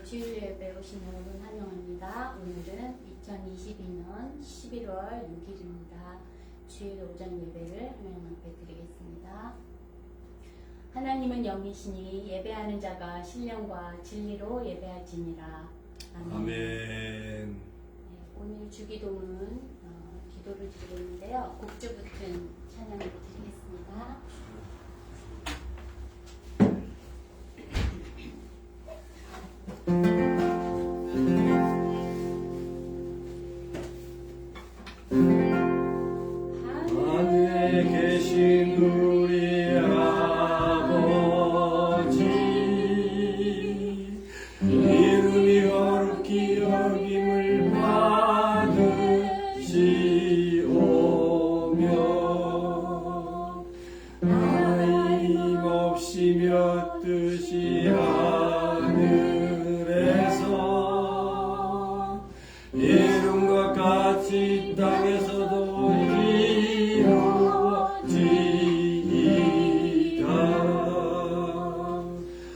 주일 예배 오신 여러분 환영합니다. 오늘은 2022년 11월 6일입니다. 주일 오전 예배를 하나님 앞에 드리겠습니다. 하나님은 영이시니 예배하는 자가 신령과 진리로 예배할지니라. 아멘. 아멘. 오늘 주기도문 기도를 드리고 있는데요. 곡조 붙은 찬양을 드리겠습니다. 하늘에 계신 우리 아버지, 이름이 거룩히 여김을 받으시오며, 하나님 없이 몇 뜻이 하늘에서 이름과 같이 땅에서도 이루어지이다.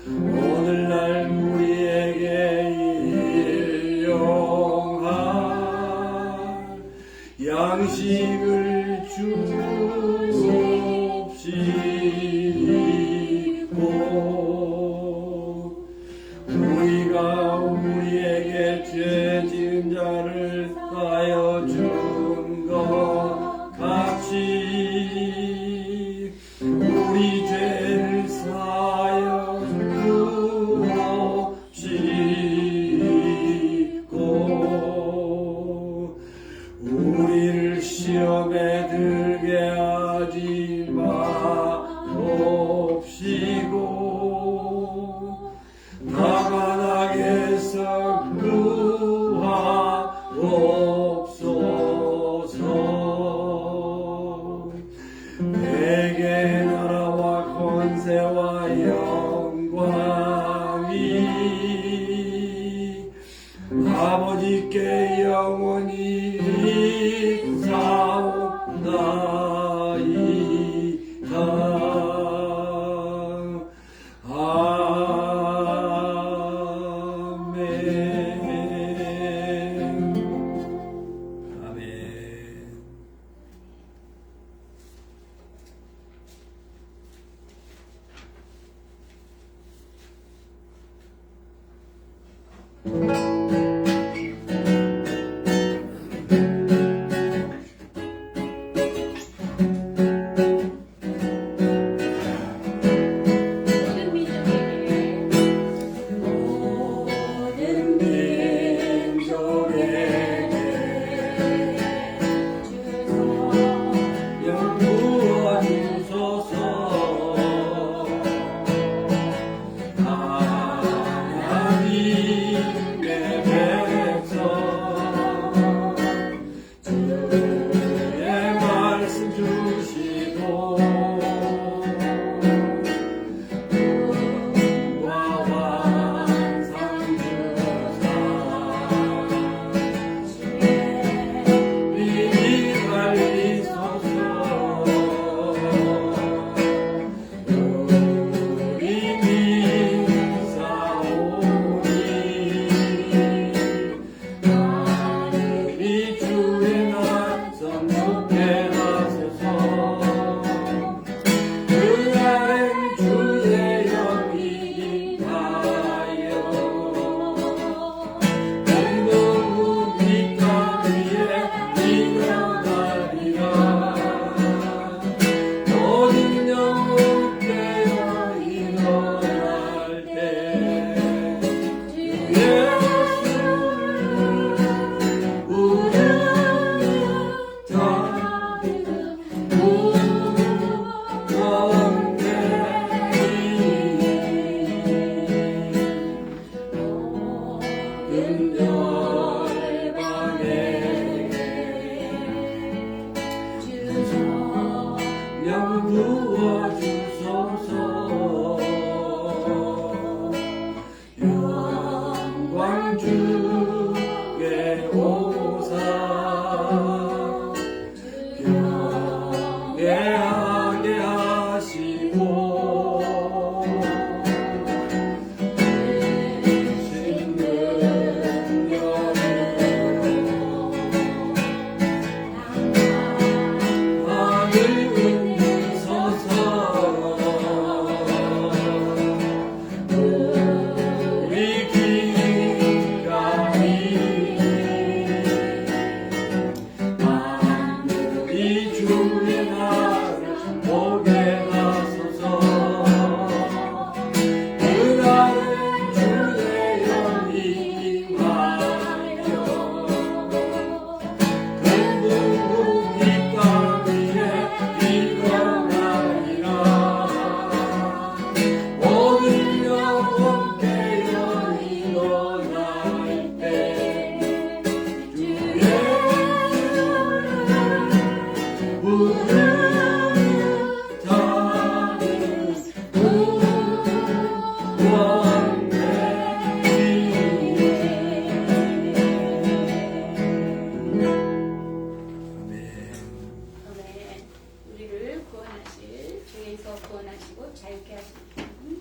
오늘날 우리에게 일용할 양식을 주옵시고, 우리가 우리에게 죄 지은 자를 하여 준 것 같이 우리 죄를 사하여 주옵시고, 우리를 시험에 들게 하지 마옵시고, 다만 악에서 구하옵소서. 내게 나라와 권세와 영광이 아버지께 영원히 있사옵나이다. 모든 민족에게 우리를 구원하실 주에서 구원하시고 자유케 하시는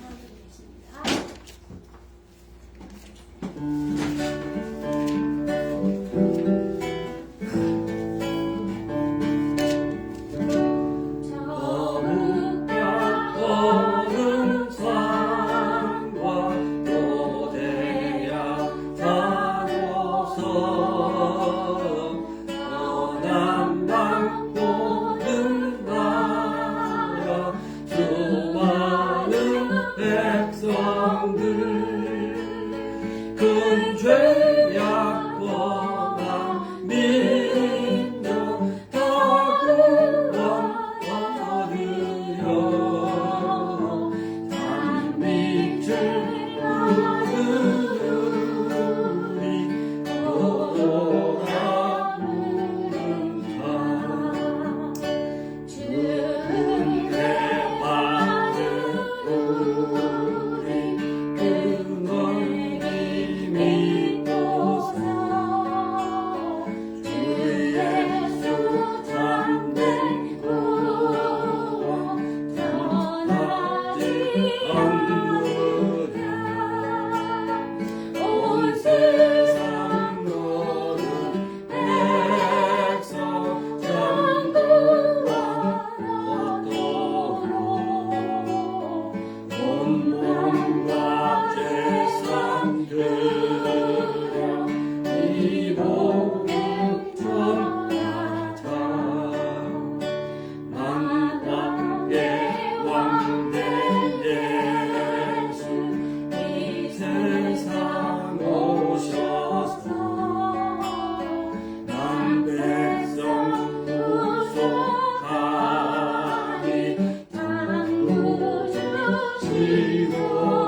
하나님 되십니다. 큰 죄악 범한 민족 다 구원 얻으려 단빛을 우리 오라 부른다 은혜 받은 우리 믿고서 주 예수 참된 구원 전하지 않느냐 온 세상 너는 백성 전구원 얻도록 온 몸과 재산 드려 이 복음 전하자 만왕의 왕된 예수 이 세상 오셔서 난 백성 구속하니 당구주시도다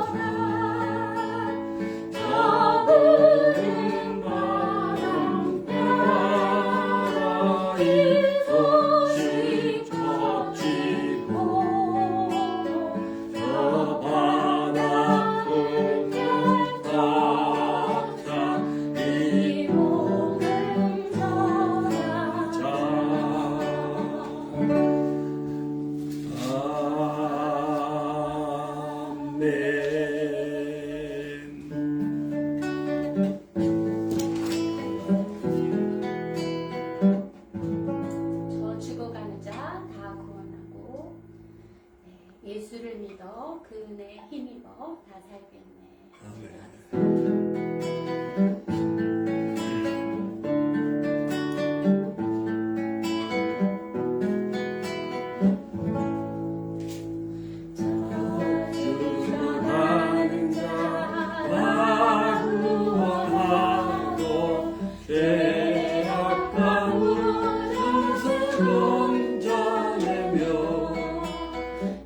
저 죽어가는 자 다 구원하고 예수를 믿어 그 은혜에 힘입어 다 살겠네. 죽어가는 자 다 구원하고 죄악과 무슨 건져내며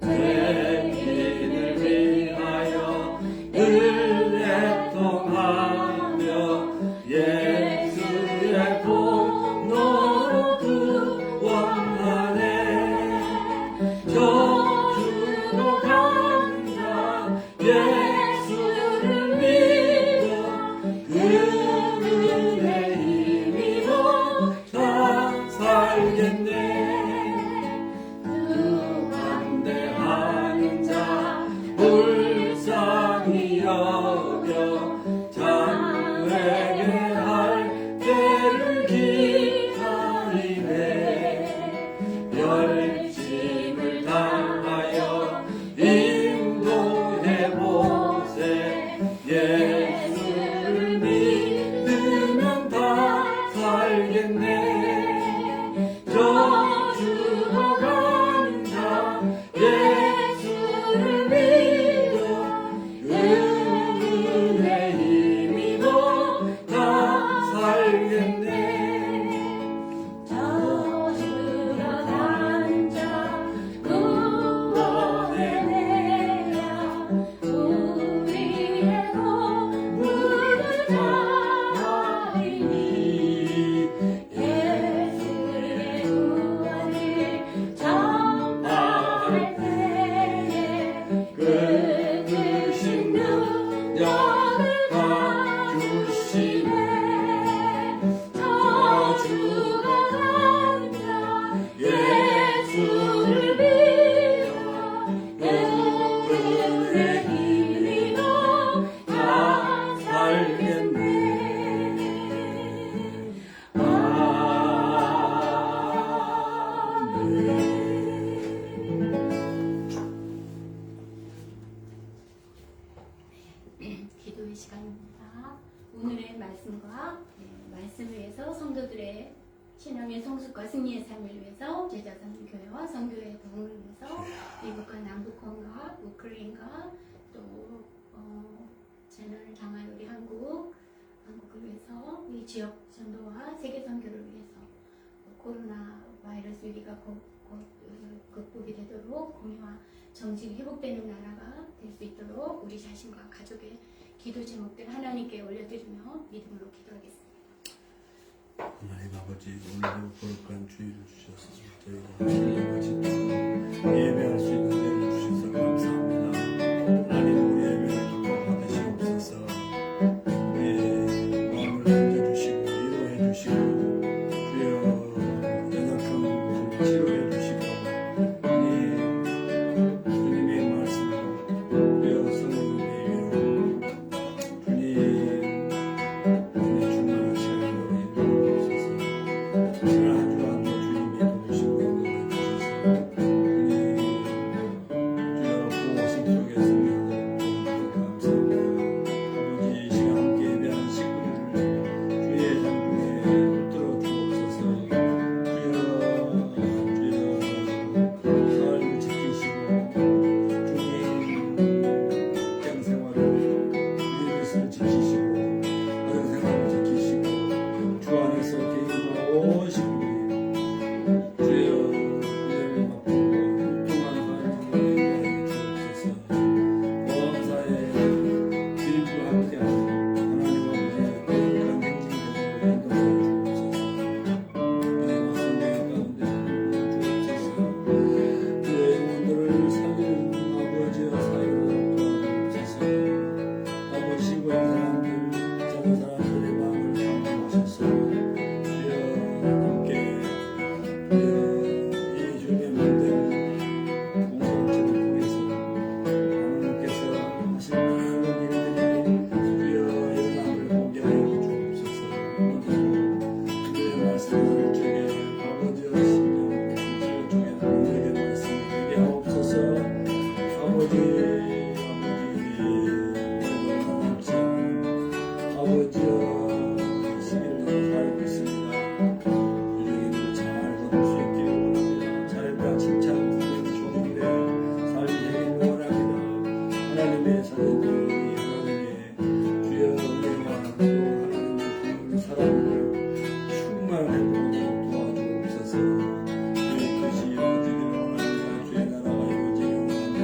죄인을 위하여 늘 애통하며 예수의 공로로 구원하네 저주로 가는 자 예수를 믿어 그 은혜 힘입어 다 살겠네 반대하는 자 불쌍히 여겨 장래게 할 때를 기다리네 열심을 다하여 인도해 보라 시간입니다. 오늘의 말씀과 말씀을 위해서 성도들의 신앙의 성숙과 승리의 삶을 위해서 제자선교회와 선교회 동을 위해서 미국과 남북권과 우크라이나가 또 재난을 당한 우리 한국을 위해서 이 지역 전도와 세계 선교를 위해서 코로나 바이러스 위기가 극복이 되도록 공의와 정직이 회복되는 나라가 될 수 있도록 우리 자신과 가족의 기도 제목들 하나님께 올려드리며 믿음으로 기도하겠습니다. 하나님 아버지, 오늘도 거룩한 주의를 주셔서 저희가 같이 예배할 수 있는 데를 주셔서 감사합니다. 하나님, 우리 예배를 기뻐 받으시옵소서. 우리의 마음을 건져주시고 위로해 주시고 주여 연약한 부분을 치료해 주시고 주님의 말씀으로 주여 성령의 위로 주님 은혜 충만한 시간으로 인도하옵소서. 지난 한 주간도 주님이 도우시고 인도해 주셔서 주님 주여 보호심 속에 승리하도록 감사합니다. 아버지, 이 시간 함께 예배하는 식구들을 주의 장중에 붙들어 주옵소서. 주여 사회를 지키시고 주님 직장 생활을 주님께서 지키시고 가정 생활을 지키시고 주 안에서 개인과 온 식구들이 주여 은혜를 받고 통한 삶을 주옵소서. 범사에 주님과 함께하는 하나님 아버지의 거룩한 행진으로 인도하여 주옵소서. 은혜와 성령 가운데 주옵소서. 주의 영혼들을 살리는 아버지와 사역을 도와주옵소서. 아버지, 신고 있는 사람들, 작은 사람들의 마음을 감동하셔서 주여 함께 주여 이 주님의 만든 공동체를 통해서 하나님께서 하신 모든 일들이 주여 영광을 보게 하여 주옵소서. 오늘도 주의 말씀을 주의 아버지와 신령 주의 하나님의 말씀을 되게 하옵소서. 아버지 아버지여 시기를 살고 있습니다. 주님을 잘 받을 수 있기를 원합니다. 잘했다 칭찬 부르는 종들의 삶이 되기를 원합니다. 하나님의 자녀들이 하나님의 주여 은혜와 또 하나님의 부르는 사랑으로 충만하도록 도와주옵소서. 주의 뜻이 이루어지기를 원합니다. 주의 나라가 이루어지기를 원합니다.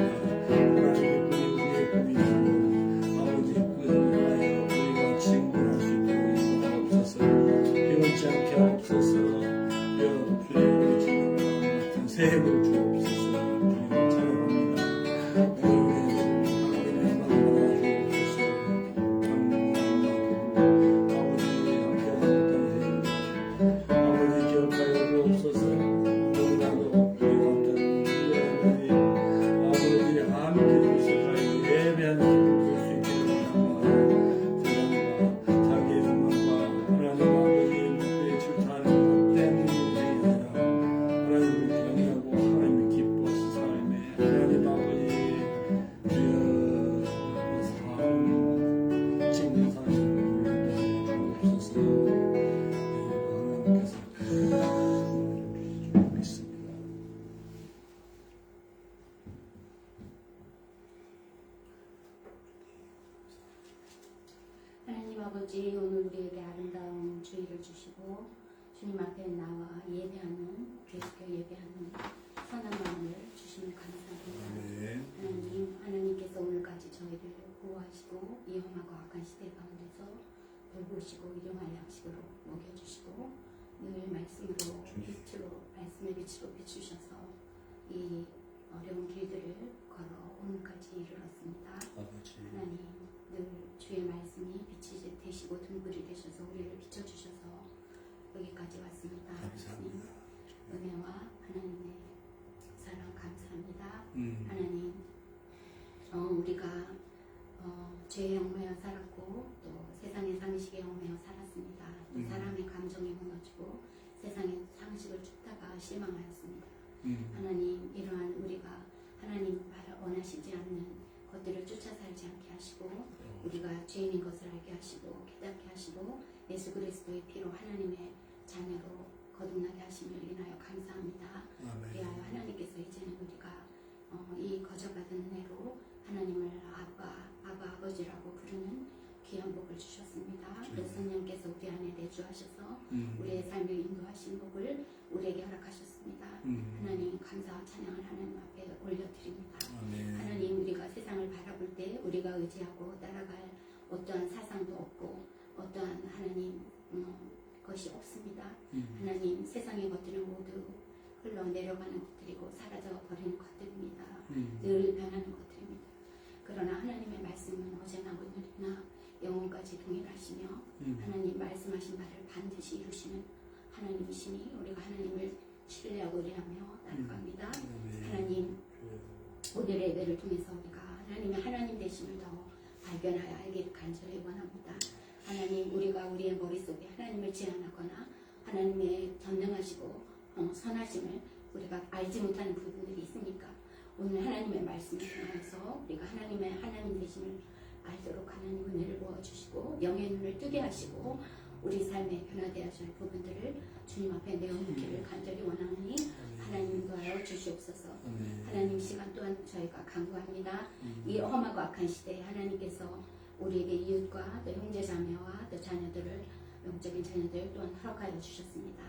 하나님의 꿈이 우리의 꿈이고 아버지 꿈을 위하여 우리가 친구할 수 있도록 인도하옵소서. 피곤치 않게 하옵소서. 주여 주의 지금과 같은 새해를 주옵소서. 주님을 찬양합니다. 오늘 하나님의 영광을 받아주옵소서. 아버지 함께하는 땅에 아버지 기억하여 주옵소서. 너무나도 우리가 어떤 우리의 아버지 함께 주셔서 예배하는 기쁨을 수 있기를 원합니다. 세상과 자기의 욕망과 하나님 아버지의 목표에 질투하는 것 때문이 아니라 하나님을 경외하고 하나님을 기뻐하신 삶에 하나님 아버지 주여 삶 찍는 삶을 주옵소서. 하나님께서 좀 믿습니다. 하나님 아버지, 오늘 우리에게 아름다운 주의를 주시고 주님 앞에 나와 예배하는 계속해 예배하는 선한 마음을 주시면 감사합니다. 아멘. 하나님께서 오늘까지 저희를 보호하시고 이 험하고 악한 시대 가운데서 돌보시고 일용할 양식으로 먹여주시고 늘 말씀으로 빛으로 말씀의 빛으로 비추셔서 이 어려운 길들을 걸어 오늘까지 이르렀습니다. 아버지 하나님, 늘 주의 말씀이 빛이 되시고 등불이 되셔서 우리를 비춰주셔서 여기까지 왔습니다. 감사합니다. 은혜와 하나님의 사랑 감사합니다. 음. 하나님, 우리가 죄에 얽매여 살았고 또 세상의 상식에 얽매여 살았습니다. 또 사람의 감정이 무너지고 세상의 상식을 쫓다가 실망하였습니다. 하나님, 이러한 우리가 하나님 원하시지 않는 것들을 쫓아 살지 않게 하시고 우리가 죄인인 것을 알게 하시고 깨닫게 하시고 예수 그리스도의 피로 하나님의 자녀로 거듭나게 하심을 인하여 감사합니다. 그리하여 하나님께서 이제는 우리가 이 거저받은 은혜로 하나님을 아버지라고 부르는 귀한 복을 주셨습니다. 또 성령께서 우리 안에 내주하셔서 우리의 삶을 인도하신 복을 우리에게 허락하셨습니다. 하나님 감사와 찬양을 하나님 앞에 올려드립니다. 하나님 우리가 세상을 바라볼 때 우리가 의지하고 따라갈 어떠한 사상도 없고 어떠한 하나님 것이 없습니다. 하나님 세상의 것들은 모두 흘러내려가는 것들이고 사라져 버리는 것들입니다. 늘 변하는 것들입니다. 그러나 하나님의 말씀은 어제나 오늘이나 영원까지 동일하시며 하나님 말씀하신 바를 반드시 이루시는 하나님이시니 우리가 하나님을 신뢰하고 의뢰하며 나아갑니다. 하나님 오늘의 예배를 통해서 우리가 하나님의 하나님 되심을 더 발견하여 알기를 간절히 원합니다. 하나님 우리가 우리의 머릿속에 하나님을 제한하거나 하나님의 전능하시고 선하심을 우리가 알지 못하는 부분들이 있으니까 오늘 하나님의 말씀을 통해서 우리가 하나님의 하나님 되심을 알도록 하나님 은혜를 부어주시고 영의 눈을 뜨게 하시고 우리 삶에 변화되어야 할 부분들을 주님 앞에 내어놓기를 간절히 원하노니 하나님 인도하여 주시옵소서. 하나님 시간 또한 저희가 간구합니다. 이 험하고 악한 시대에 하나님께서 우리에게 이웃과 또 형제자매와 또 자녀들을 영적인 자녀들 또한 허락하여 주셨습니다.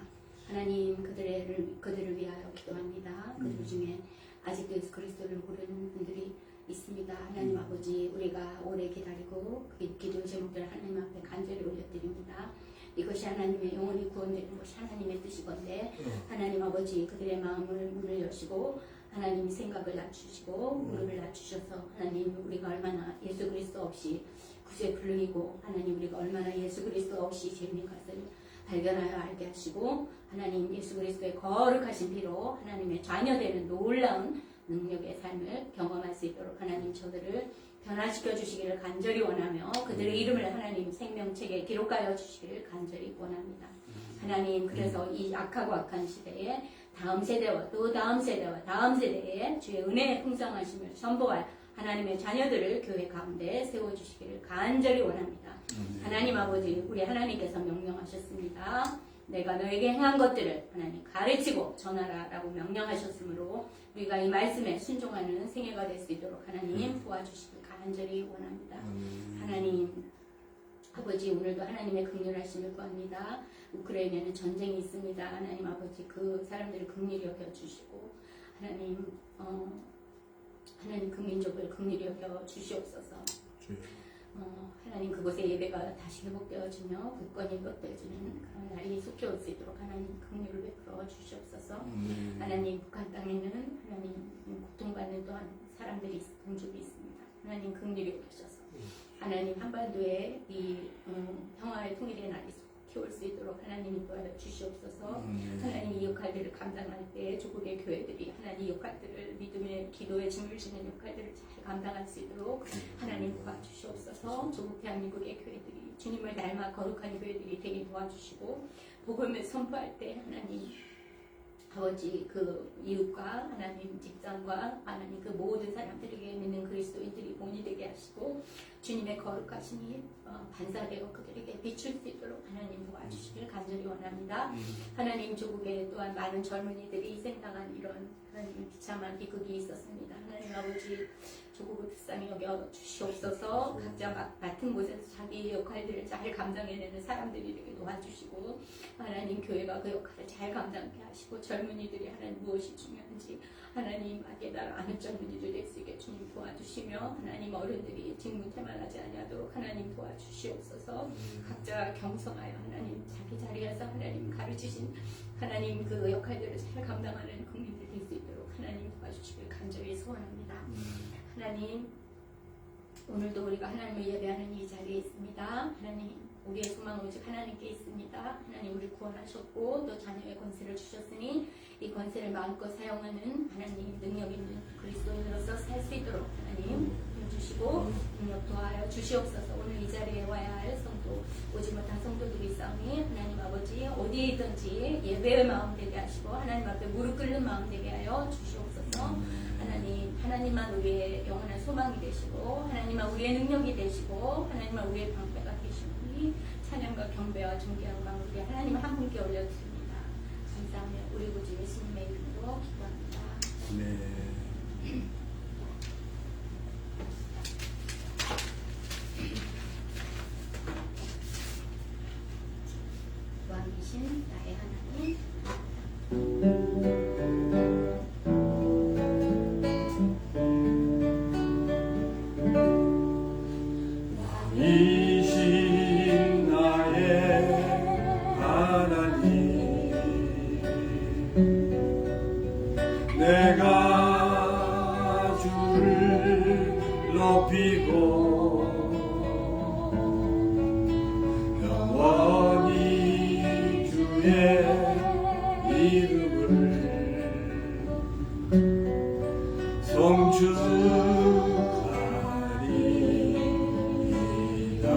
하나님 그들을 위하여 기도합니다. 그들 중에 아직도 예수 그리스도를 모르는 분들이 있습니다. 하나님 아버지 우리가 오래 기다리고 그 기도 제목들을 하나님 앞에 간절히 올려드립니다. 이것이 하나님의 영혼이 구원되는 것이 하나님의 뜻이건데 하나님 아버지 그들의 마음을 문을 여시고 하나님 생각을 낮추시고 무릎을 낮추셔서 하나님 우리가 얼마나 예수 그리스도 없이 구주의 불능이고 하나님 우리가 얼마나 예수 그리스도 없이 죄인인 것을 발견하여 알게 하시고 하나님 예수 그리스도의 거룩하신 피로 하나님의 자녀되는 놀라운 능력의 삶을 경험할 수 있도록 하나님 저들을 변화시켜 주시기를 간절히 원하며 그들의 이름을 하나님 생명책에 기록하여 주시기를 간절히 원합니다. 하나님 그래서 이 악하고 악한 시대에 다음 세대와 또 다음 세대와 다음 세대에 주의 은혜의 풍성하심을 선보할 하나님의 자녀들을 교회 가운데 세워주시기를 간절히 원합니다. 하나님 아버지 우리 하나님께서 명령하셨습니다. 내가 너에게 행한 것들을 하나님 가르치고 전하라 라고 명령하셨으므로 우리가 이 말씀에 순종하는 생애가 될 수 있도록 하나님 도와주시길 간절히 원합니다. 하나님 아버지 오늘도 하나님의 긍휼하심을 구합니다. 우크라이나에는 전쟁이 있습니다. 하나님 아버지 그 사람들을 긍휼히 여겨주시고 하나님 하나님 그 민족을 긍휼히 여겨 주시옵소서. 하나님 그곳에 예배가 다시 회복되어지며 굳건히 회복되어지는 그런 날이 속히 올 수 있도록 하나님 긍휼을 베풀어 주시옵소서. 하나님 북한 땅에는 하나님 고통받는 또한 사람들이 동족이 있습니다. 하나님 긍휼히 여기셔서 하나님 한반도에 이 평화의 통일의 날이 속히 올 수 있도록 하나님 인도하여 주시옵소서. 하나님 이 역할들을 감당할 때 조국의 교회들이 하나님 이 역할들을 믿음의 기도의 짐을 지는 역할들을 잘 감당할 수 있도록 하나님 도와주시옵소서. 조국 대한민국의 교회들이 주님을 닮아 거룩한 교회들이 되게 도와주시고 복음을 선포할 때 하나님 아버지 그 이웃과 하나님 직장과 하나님 그 모든 사람들에게 믿는 그리스도인들이 본이 되게 하시고 주님의 거룩하심이 반사되어 그들에게 비출 수 있도록 하나님 도와주시길 간절히 원합니다. 하나님 조국에 또한 많은 젊은이들이 희생당한 이런 하나님 비참한 비극이 있었습니다. 하나님 아버지 조국을 불쌍히 여겨 주시옵소서. 각자 맡은 곳에서 자기 역할들을 잘 감당해내는 사람들이 되게 도와주시고 하나님 교회가 그 역할을 잘 감당케 하시고 젊은이들이 하나님 무엇이 중요한지 하나님 깨달아 아는 젊은이들 될 수 있게 주님 도와주시며 하나님 어른들이 직무태만하지 아니하도록 하나님 도와주시옵소서. 각자 경성하여 하나님 자기 자리에서 하나님 가르치신 하나님 그 역할들을 잘 감당하는 국민들 될 수 있도록 하나님 도와주시길 간절히 소원합니다. 하나님 오늘도 우리가 하나님을 예배하는 이 자리에 있습니다. 하나님 우리의 소망 오직 하나님께 있습니다. 하나님 우리를 구원하셨고 또 자녀의 권세를 주셨으니 이 권세를 마음껏 사용하는 하나님 능력 있는 그리스도인으로서 살 수 있도록 하나님 주시고 능력 도하여 주시옵소서. 오늘 이 자리에 와야 할 성도 오지 못한 성도들이 있사오니 하나님 아버지 어디에 있든지 예배의 마음 되게 하시고 하나님 앞에 무릎 꿇는 마음 되게 하여 주시옵소서. 하나님만 우리의 영원한 소망이 되시고 하나님만 우리의 능력이 되시고 하나님만 우리의 방패가 되시니 찬양과 경배와 존귀함과 우리 하나님 한 분께 올려드립니다. 감사하며 우리 구주 예수님의 이름으로 기도합니다. 네. 왕이신 나의 하나님 왕이신 나의 하나님 내가 주를 높이고 영원히 주의 이름을 송축하리이다.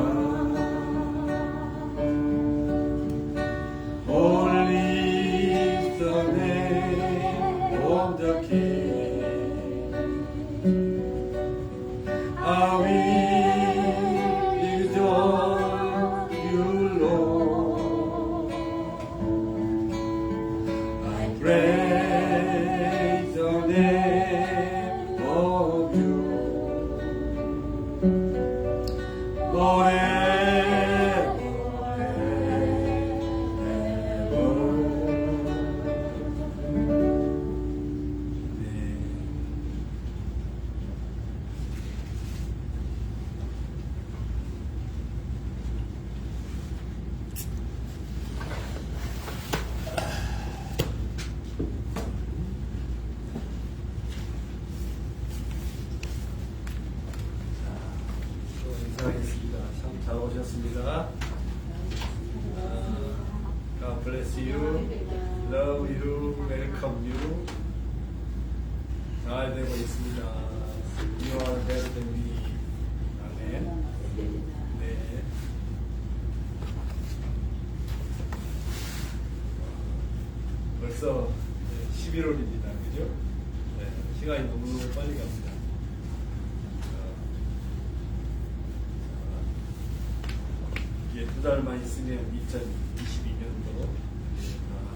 Holy is the name of the King. I will exalt you, Lord. I praise the name of you forever and ever. 또 인사하겠습니다. 참 잘 오셨습니다. God bless you, love you, welcome you. 잘 되고 있습니다. You are better than me. 아멘. 네. 벌써 11월입니다. 그죠? 네, 시간이 너무너무 빨리 갑니다. 이게 두 달만 있으면 2022년도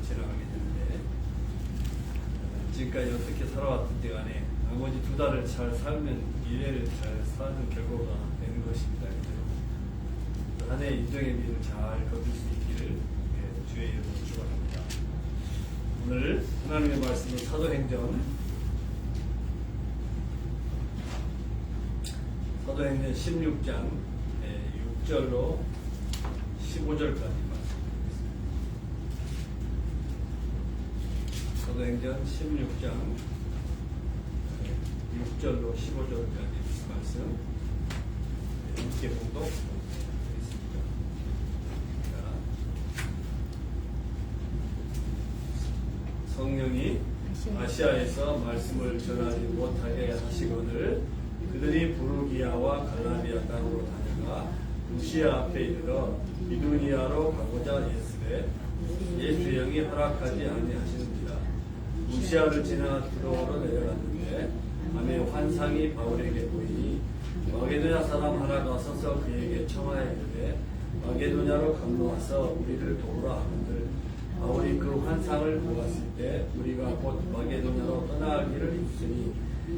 지나가게 되는데 지금까지 어떻게 살아왔든 간에 나머지 두 달을 잘 살면 미래를 잘 사는 결과가 되는 것입니다. 한 해 인정의 미를 잘 거둘 수 있기를 주의 이름으로 축원합니다. 오늘 하나님의 말씀은 사도행전 16장 6절로 15절까지 말씀드리겠습니다. 사도행전 16장 6절로 15절까지 말씀 함께 봉독하겠습니다. 성령이 아시아에서 말씀을 전하지 못하게 하시거늘 그들이 부르기아와 갈라디아 땅으로 다녀가 루시아 앞에 이르러 비두니아로 가고자 예수에 예수의 영이 허락하지 아니하시는지라. 루시아를 지나 두로로 내려갔는데 밤에 환상이 바울에게 보이니 마게도냐 사람 하나가 서서 그에게 청하여 이르되 마게도냐로 건너와서 우리를 도우라 하거늘 바울이 그 환상을 보았을 때 우리가 곧 마게도냐로 떠나기를 입으니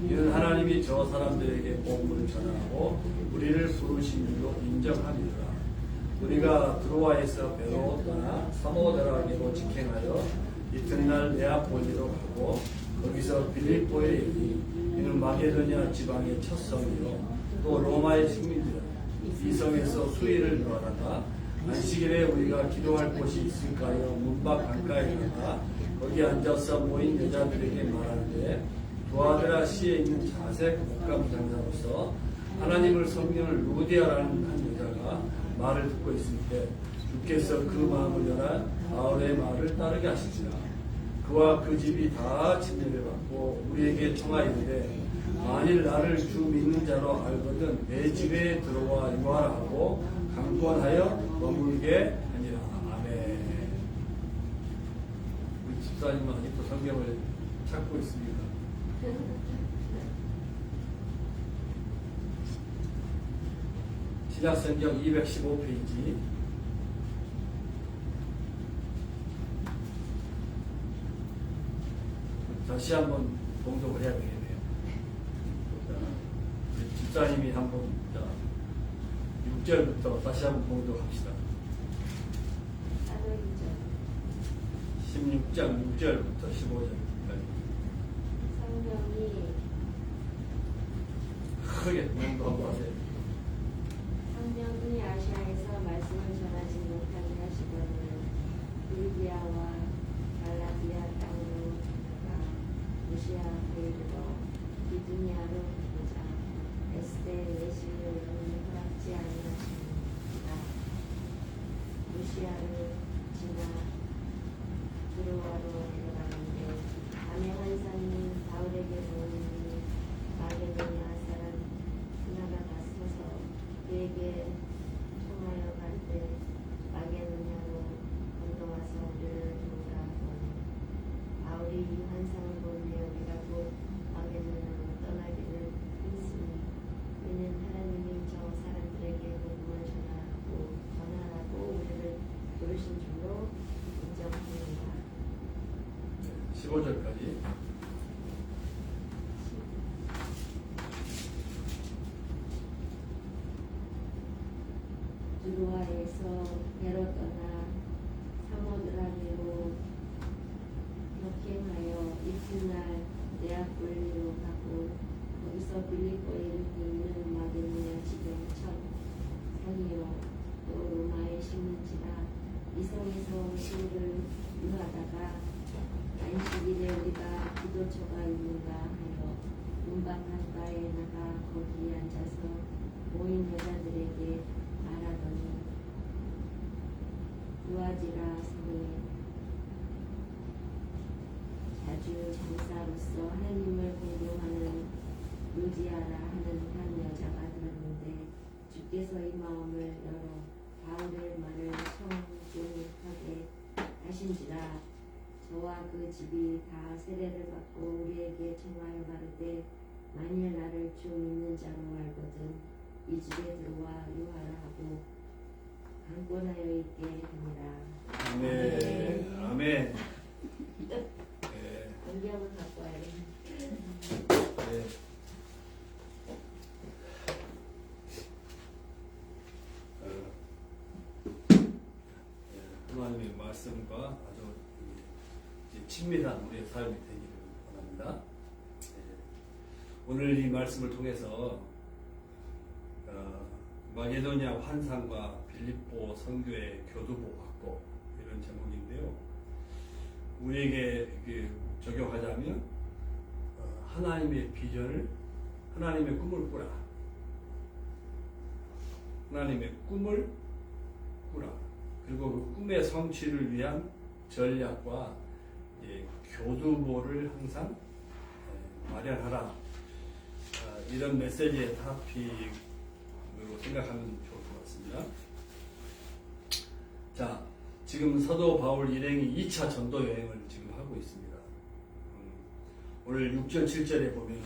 이는 하나님이 저 사람들에게 복음을 전하고 우리를 부르신 줄로 인정함이라. 우리가 드로아에서 배로 떠나 사모드라기로 직행하여 이튿날 네아폴리로 가고 거기서 빌립보에 이르니 이는 마게도냐 지방의 첫 성이요 또 로마의 식민지라. 이 성에서 수일을 노하다가 안식일에 우리가 기도할 곳이 있을까요? 문밖 강가에 가가 거기 앉아서 모인 여자들에게 말하는데 두아드라 시에 있는 자색 목감 장사로서 하나님을 섬기는 루디아라는 한 여자가 말을 듣고 있을 때 주께서 그 마음을 열어 바울의 말을 따르게 하시니라. 그와 그 집이 다 침례를 받고 우리에게 청하이르되 만일 나를 주 믿는 자로 알거든 내 집에 들어와 유하라 하고 강권하여 머물게 하니라. 아멘. 우리 집사님은 아직도 성경을 찾고 있습니다. 신약성경 215페이지. 다시 한번 봉독을 해야 되겠네요. 자, 우리 집사님이 한번 6절부터 다시 한번 봉독합시다. 16장 6절부터 15절까지 성경이 크게 봉독하고 하세요. 성경이 아시아에서 말씀을 전하지 못하게 하시거늘 불기아와 갈라디아 땅으로 가 무시아에 이르러 비두니아로 가보자 에스테 내시로는 허락지 아니하십니다. 무시아를 지나 드로아로 내려가는데 밤에 환상이 바울에게 보이니 마게도냐 사람 그나가 다 서서 그에게 통하여 갈 때 마게도냐로 건너와서 우리를 도우라 하더니 바울이 이 환상을 보는데 우리가 곧 마게도냐로 떠나기를 했으니 이는 하나님이 저 사람들에게 복음을 전하라고 우리를 부르신 줄로 인정합니다. 15절까지. 드로아에서 배로 떠나 사모드라기로 역행하여 이튿날 네아폴리로 가고 거기서 빌립보에 있는 마게도냐 지경 첫 성이요 또 로마에 심은지라 이 성에서 수를 유하다가 안식일에 우리가 기도처가 있는가 하여 문방 강가에 나가 거기 앉아서 모인 여자들에게 말하더니 유아지라 성에 자주 장사로서 하나님을 공경하는 루지아라 하는 한 여자가 들었는데 주께서 이 마음을 열어 바울의 말을 성중하게 하신지라 저와 그 집이 다 세례를 받고 우리에게 청하여 가르되 만일 나를 주 믿는 자로 알거든 이 집에 들어와 유하라 하고 강권하여 있게 합니다. 아멘. 아멘. 네. 안경을 갖고 와야 돼. 네. 하나님의 말씀과 아주 친밀한 우리의 삶이 되기를 원합니다. 오늘 이 말씀을 통해서 마게도냐 환상과 빌립보 선교의 교두보 확보 이런 제목인데요. 우리에게 적용하자면 하나님의 비전을 하나님의 꿈을 꾸라. 하나님의 꿈을 꾸라. 그리고 그 꿈의 성취를 위한 전략과 교두보를 항상 마련하라. 이런 메시지의 토픽으로 생각하면 좋을 것 같습니다. 자, 지금 사도 바울 일행이 2차 전도 여행을 지금 하고 있습니다. 오늘 6절, 7절에 보면은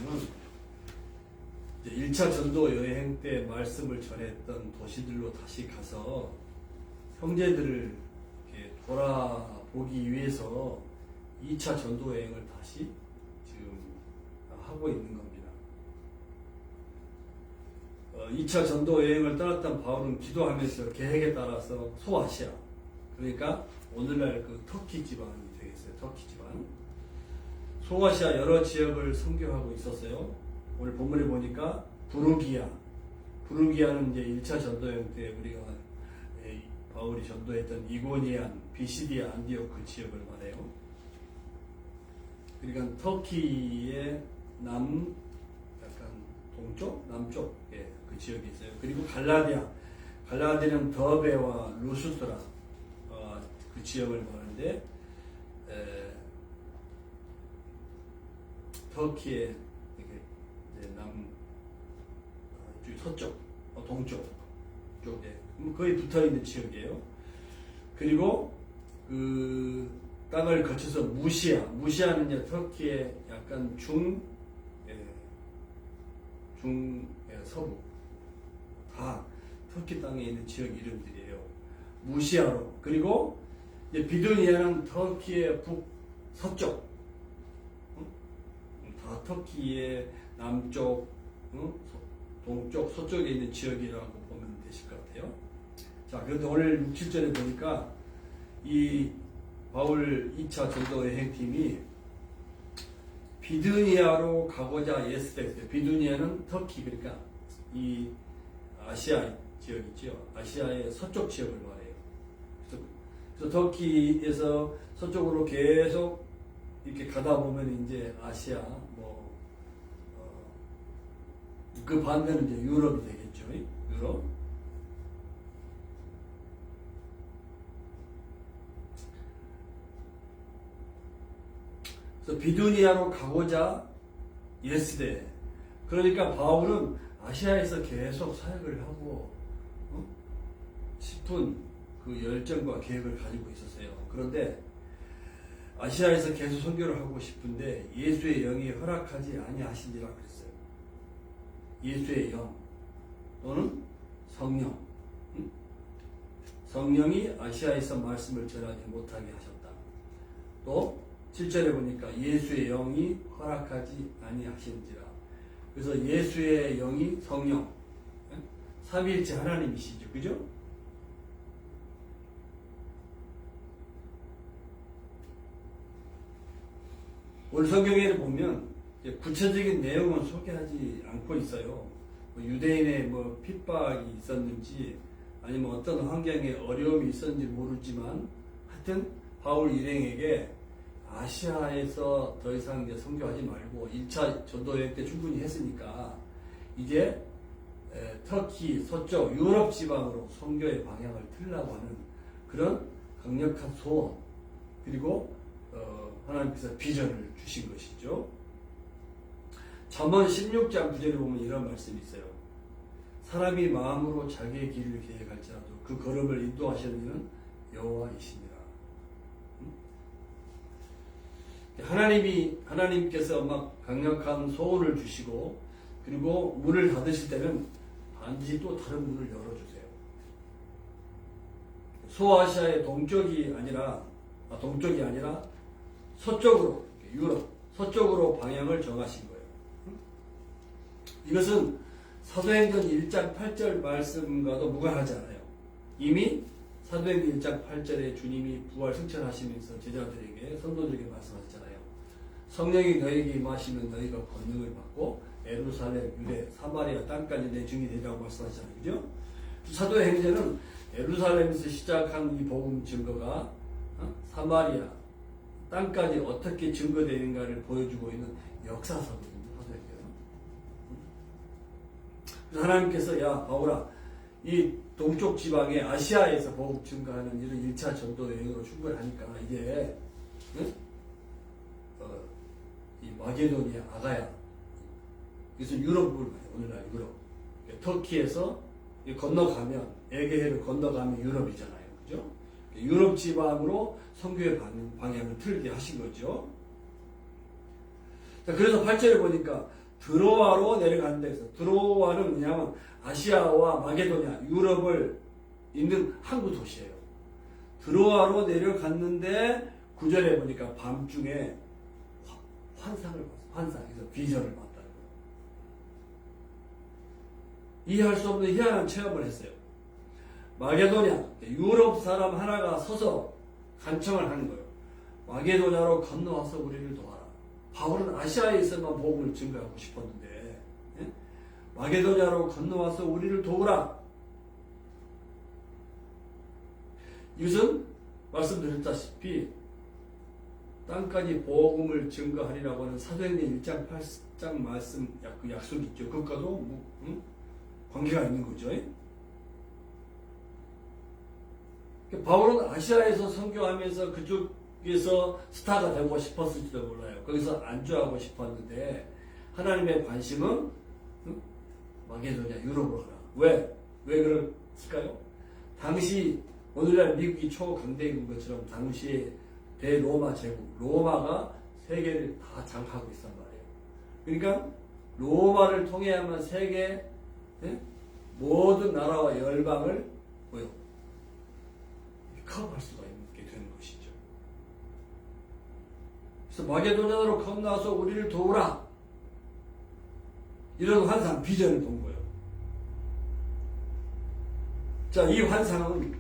1차 전도 여행 때 말씀을 전했던 도시들로 다시 가서 형제들을 이렇게 돌아보기 위해서 2차 전도 여행을 다시 지금 하고 있는 겁니다. 2차 전도 여행을 떠났던 바울은 기도하면서 계획에 따라서 소아시아, 그러니까 오늘날 그 터키 지방이 되겠어요. 터키 지방. 소아시아 여러 지역을 선교하고 있었어요. 오늘 본문에 보니까 부르기아는 이제 1차 전도 여행 때 우리가 바울이 전도했던 이고니안, 비시디아, 안디옥 그 지역을 말해요. 그러니까 터키의 약간 동쪽, 남쪽에 그 지역이 있어요. 그리고 갈라디아는 더베와 루스트라 그 지역을 말하는데 터키의 서쪽, 동쪽 쪽에 거의 붙어있는 지역이에요. 그리고 그 땅을 거쳐서 무시아는 이제 터키의 약간 서부, 다 터키 땅에 있는 지역 이름들이에요. 무시아로. 그리고 이제 비두니아는 터키의 북서쪽, 다 터키의 남쪽, 동쪽, 서쪽에 있는 지역이라고 보면 되실 것 같아요. 자, 그런데 오늘 6, 7절에 보니까 이 바울 2차 전도 여행팀이 비두니아로 가고자 예스대. 비두니아는 터키, 그러니까 이 아시아 지역 있죠. 아시아의 서쪽 지역을 말해요. 그래서 터키에서 서쪽으로 계속 이렇게 가다 보면 이제 아시아, 그 반대는 이제 유럽이 되겠죠. 유럽. 그래서 비두니아로 가고자 예스대. 그러니까 바울은 아시아에서 계속 사역을 하고 싶은 그 열정과 계획을 가지고 있었어요. 그런데 아시아에서 계속 선교를 하고 싶은데 예수의 영이 허락하지 아니하신지라 그랬어요. 예수의 영 또는 성령, 성령이 아시아에서 말씀을 전하지 못하게 하셨다. 또 7절에 보니까 예수의 영이 허락하지 아니하신지라. 그래서 예수의 영이 성령, 삼위일체 하나님이시죠. 그죠? 오늘 성경에 보면 구체적인 내용은 소개하지 않고 있어요. 유대인의 핍박이 있었는지 아니면 어떤 환경에 어려움이 있었는지 모르지만 하여튼 바울 일행에게 아시아에서 더 이상 이제 선교하지 말고 1차 전도 여행 때 충분히 했으니까 이제 터키 서쪽 유럽 지방으로 선교의 방향을 틀라고 하는 그런 강력한 소원, 그리고 하나님께서 비전을 주신 것이죠. 잠언 16장 9절에 보면 이런 말씀이 있어요. 사람이 마음으로 자기의 길을 계획할지라도 그 걸음을 인도하시는 이는 여호와이시니라. 하나님께서 막 강력한 소원을 주시고 그리고 문을 닫으실 때는 반드시 또 다른 문을 열어주세요. 소아시아의 동쪽이 아니라 서쪽으로, 유럽 서쪽으로 방향을 정하신 거예요. 이것은 사도행전 1장 8절 말씀과도 무관하지 않아요. 이미 사도행전 1장 8절에 주님이 부활 승천하시면서 제자들에게 선도들에게 말씀하셨잖아요. 성령이 너희에게 임하시면 너희가 권능을 받고 예루살렘, 유대, 사마리아 땅까지 내 증인이 되리라고 말씀하셨잖아요. 그죠? 사도행전은 예루살렘에서 시작한 이 복음 증거가 사마리아 땅까지 어떻게 증거되는가를 보여주고 있는 역사서거든요. 그래서 하나님께서 야 바울아, 이 동쪽 지방에 아시아에서 복음 증거하는 이런 1차 전도 여행으로 충분하니까 이제 이 마게도니아, 아가야, 이것은 유럽을 말해요. 오늘날 유럽. 터키에서 건너가면 에게해를 건너가면 유럽이잖아요. 그죠? 유럽 지방으로 선교의 방향을 틀게 하신 거죠. 자, 그래서 8절에 보니까 드로아로 내려가는데 있어. 드로아는 뭐냐면 아시아와 마게도니아, 유럽을 있는 항구 도시예요. 드로아로 내려갔는데 9절에 보니까 밤중에 환상을 봤어요. 환상에서 비전을 봤다는 거예요. 이해할 수 없는 희한한 체험을 했어요. 마게도냐, 유럽 사람 하나가 서서 간청을 하는 거예요. 마게도냐로 건너와서 우리를 도와라. 바울은 아시아에서만 복음을 증거하고 싶었는데 마게도냐로 건너와서 우리를 도우라. 이것은 말씀드렸다시피 땅까지 복음을 증거하리라고 하는 사도행전 1장 8장 말씀 그 약속이 있죠. 그것과도 관계가 있는 거죠. 바울은 아시아에서 선교하면서 그쪽에서 스타가 되고 싶었을지도 몰라요. 거기서 안주하고 싶었는데 하나님의 관심은 마게도냐, 유럽으로 가라. 왜 그랬을까요? 당시 오늘날 미국이 초강대국인 것처럼 당시에 대로마 제국, 로마가 세계를 다 장악하고 있단 말이에요. 그러니까 로마를 통해야만 세계 모든 나라와 열방을 뭐요? 커버할 수가 있게 되는 것이죠. 그래서 마게도냐로 건너서 우리를 도우라. 이런 환상, 비전을 본 거예요. 자, 이 환상은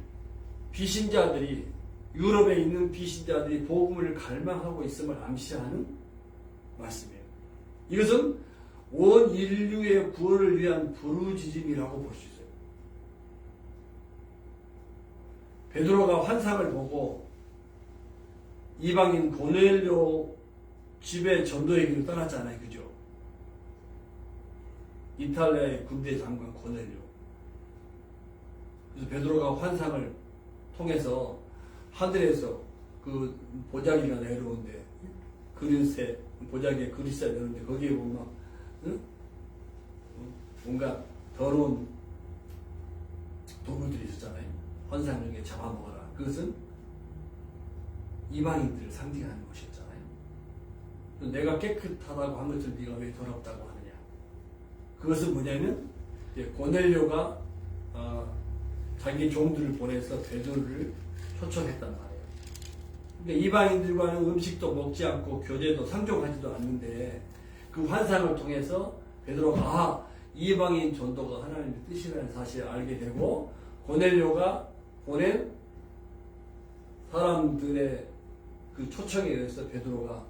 비신자들이, 유럽에 있는 비신자들이 복음을 갈망하고 있음을 암시하는 말씀이에요. 이것은 온 인류의 구원을 위한 부르짖음이라고 볼 수 있어요. 베드로가 환상을 보고 이방인 고넬료 집에 전도하기로 떠났잖아요. 그죠? 이탈리아의 군대 장관 고넬료. 그래서 베드로가 환상을 통해서 하늘에서 그 보자기가 내려오는데, 그릇에, 보자기에 그릇이 내려오는데, 거기에 보면, 응? 뭔가 더러운 동물들이 있었잖아요. 환상 중에 잡아먹어라. 그것은 이방인들을 상징하는 것이었잖아요. 내가 깨끗하다고 한 것을 네가 왜 더럽다고 하느냐. 그것은 뭐냐면, 고넬료가 자기 종들을 보내서 베드로를 초청했단 말이에요. 근데 이방인들과는 음식도 먹지 않고 교제도 상종하지도 않는데, 그 환상을 통해서 베드로가 이방인 전도가 하나님의 뜻이라는 사실을 알게 되고, 고넬료가 보낸 사람들의 그 초청에 의해서 베드로가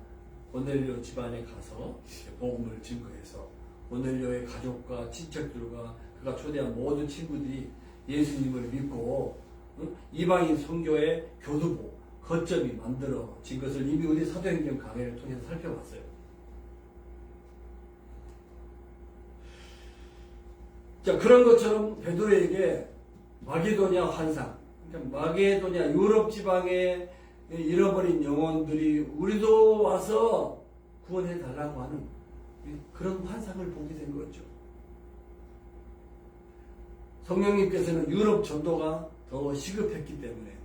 고넬료 집안에 가서 복음을 증거해서 고넬료의 가족과 친척들과 그가 초대한 모든 친구들이 예수님을 믿고 이방인 선교의 교두보, 거점이 만들어진 것을 이미 우리 사도행전 강해를 통해서 살펴봤어요. 자, 그런 것처럼 베드로에게 마게도냐 환상, 그러니까 마게도냐 유럽 지방에 잃어버린 영혼들이 우리도 와서 구원해 달라고 하는 그런 환상을 보게 된 거죠. 성령님께서는 유럽 전도가 더 시급했기 때문에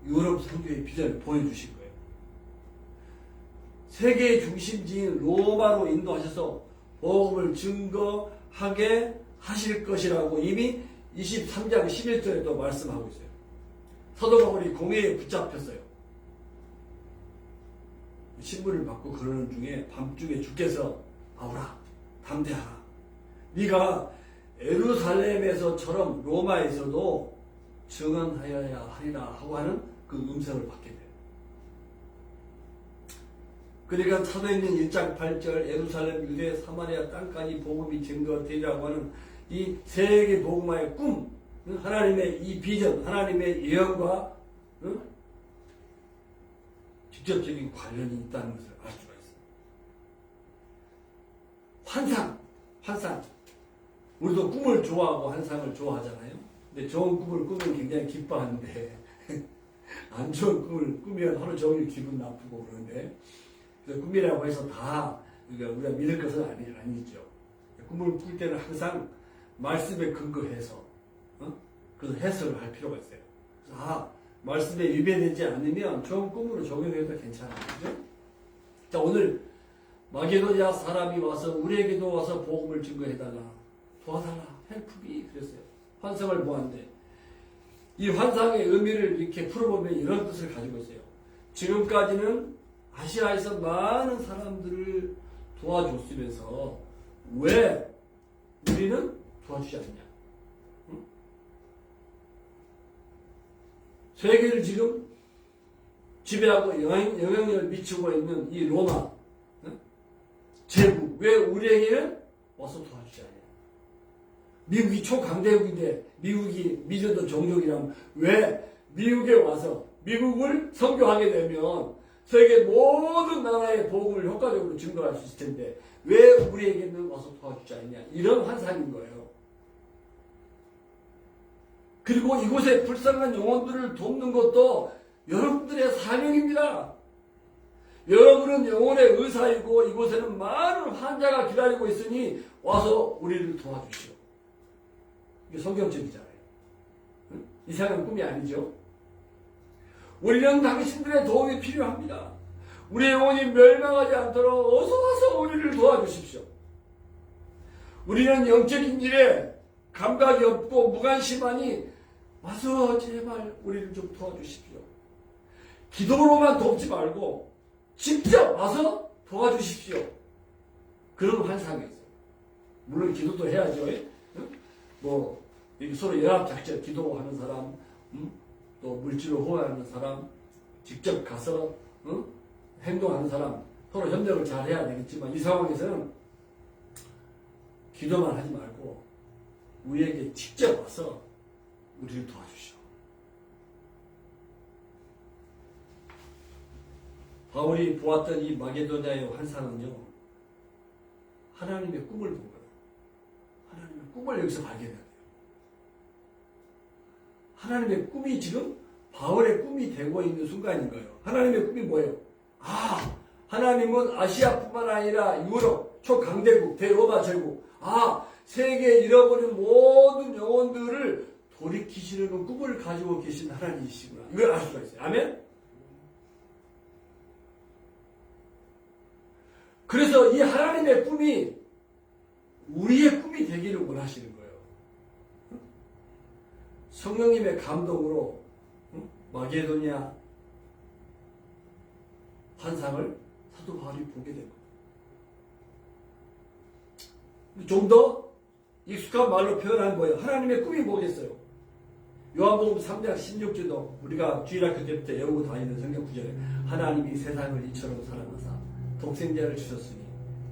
유럽 선교의 비전을 보여주신 거예요. 세계의 중심지인 로마로 인도하셔서 복음을 증거하게 하실 것이라고 이미 23장 11절에도 말씀하고 있어요. 사도 바울이 공회에 붙잡혔어요. 신분을 받고 그러는 중에 밤중에 주께서 바울아 담대하라. 네가 예루살렘에서처럼 로마에서도 증언하여야 하리라 하고 하는 그 음성을 받게 돼요. 그러니까 사도행전 1장 8절 예루살렘, 유대, 사마리아 땅까지 복음이 증거되리라고 하는 이 세계 복음화의 꿈, 하나님의 이 비전, 하나님의 예언과 직접적인 관련이 있다는 것을 알 수가 있어요. 환상. 우리도 꿈을 좋아하고 환상을 좋아하잖아요. 근데 좋은 꿈을 꾸면 굉장히 기뻐하는데 안 좋은 꿈을 꾸면 하루 종일 기분 나쁘고 그러는데, 그래서 꿈이라고 해서 다 우리가 믿을 것은 아니죠. 꿈을 꿀 때는 항상 말씀에 근거해서 그래서 해석을 할 필요가 있어요. 그래서 말씀에 위배되지 않으면 좋은 꿈으로 적용해도 괜찮아요. 그죠? 자, 오늘 마게도냐 사람이 와서 우리에게도 와서 복음을 증거해달라, 도와달라, 헬프비 그랬어요. 환상을 보았는데 이 환상의 의미를 이렇게 풀어보면 이런 뜻을 가지고 있어요. 지금까지는 아시아에서 많은 사람들을 도와줬으면서 왜 우리는 도와주지 않느냐? 응? 세계를 지금 지배하고 영향력을 미치고 있는 이 로마 제국, 왜 우리에게는 와서 도와주지 않느냐? 미국이 초강대국인데 미국이 믿었던 종족이라면 왜 미국에 와서 미국을 선교하게 되면 세계 모든 나라의 복음을 효과적으로 증거할 수 있을 텐데 왜 우리에게는 와서 도와주지 않느냐? 이런 환상인 거예요. 그리고 이곳에 불쌍한 영혼들을 돕는 것도 여러분들의 사명입니다. 여러분은 영혼의 의사이고 이곳에는 많은 환자가 기다리고 있으니 와서 우리를 도와주시오. 이게 성경적이잖아요. 이상한 꿈이 아니죠. 우리는 당신들의 도움이 필요합니다. 우리의 영혼이 멸망하지 않도록 어서 와서 우리를 도와주십시오. 우리는 영적인 일에 감각이 없고 무관심하니 와서 제발 우리를 좀 도와주십시오. 기도로만 돕지 말고 직접 와서 도와주십시오. 그런 환상이었어요. 물론 기도도 해야죠. 뭐 서로 연합작전 기도하는 사람, 또 물질로 호응하는 사람, 직접 가서 행동하는 사람, 서로 협력을 잘 해야 되겠지만 이 상황에서는 기도만 하지 말고 우리에게 직접 와서 우리를 도와주시오. 바울이 보았던 이 마게도냐의 환상은요, 하나님의 꿈을 본 거예요. 하나님의 꿈을 여기서 발견해야 돼요. 하나님의 꿈이 지금 바울의 꿈이 되고 있는 순간인 거예요. 하나님의 꿈이 뭐예요? 하나님은 아시아뿐만 아니라 유럽, 초강대국, 대로마 제국, 세계에 잃어버린 모든 영혼들을 돌이키시려는 꿈을 가지고 계신 하나님이시구나. 이걸 알 수가 있어요. 아멘? 그래서 이 하나님의 꿈이 우리의 꿈이 되기를 원하시는 거예요. 성령님의 감동으로 마게도냐 환상을 사도 바울이 보게 됩니다. 좀 더 익숙한 말로 표현한 거예요. 하나님의 꿈이 뭐겠어요? 요한복음 3장 16절도 우리가 주일학교 때부터 외우고 다니는 성경 구절에 하나님이 세상을 이처럼 사랑하사 독생자를 주셨으니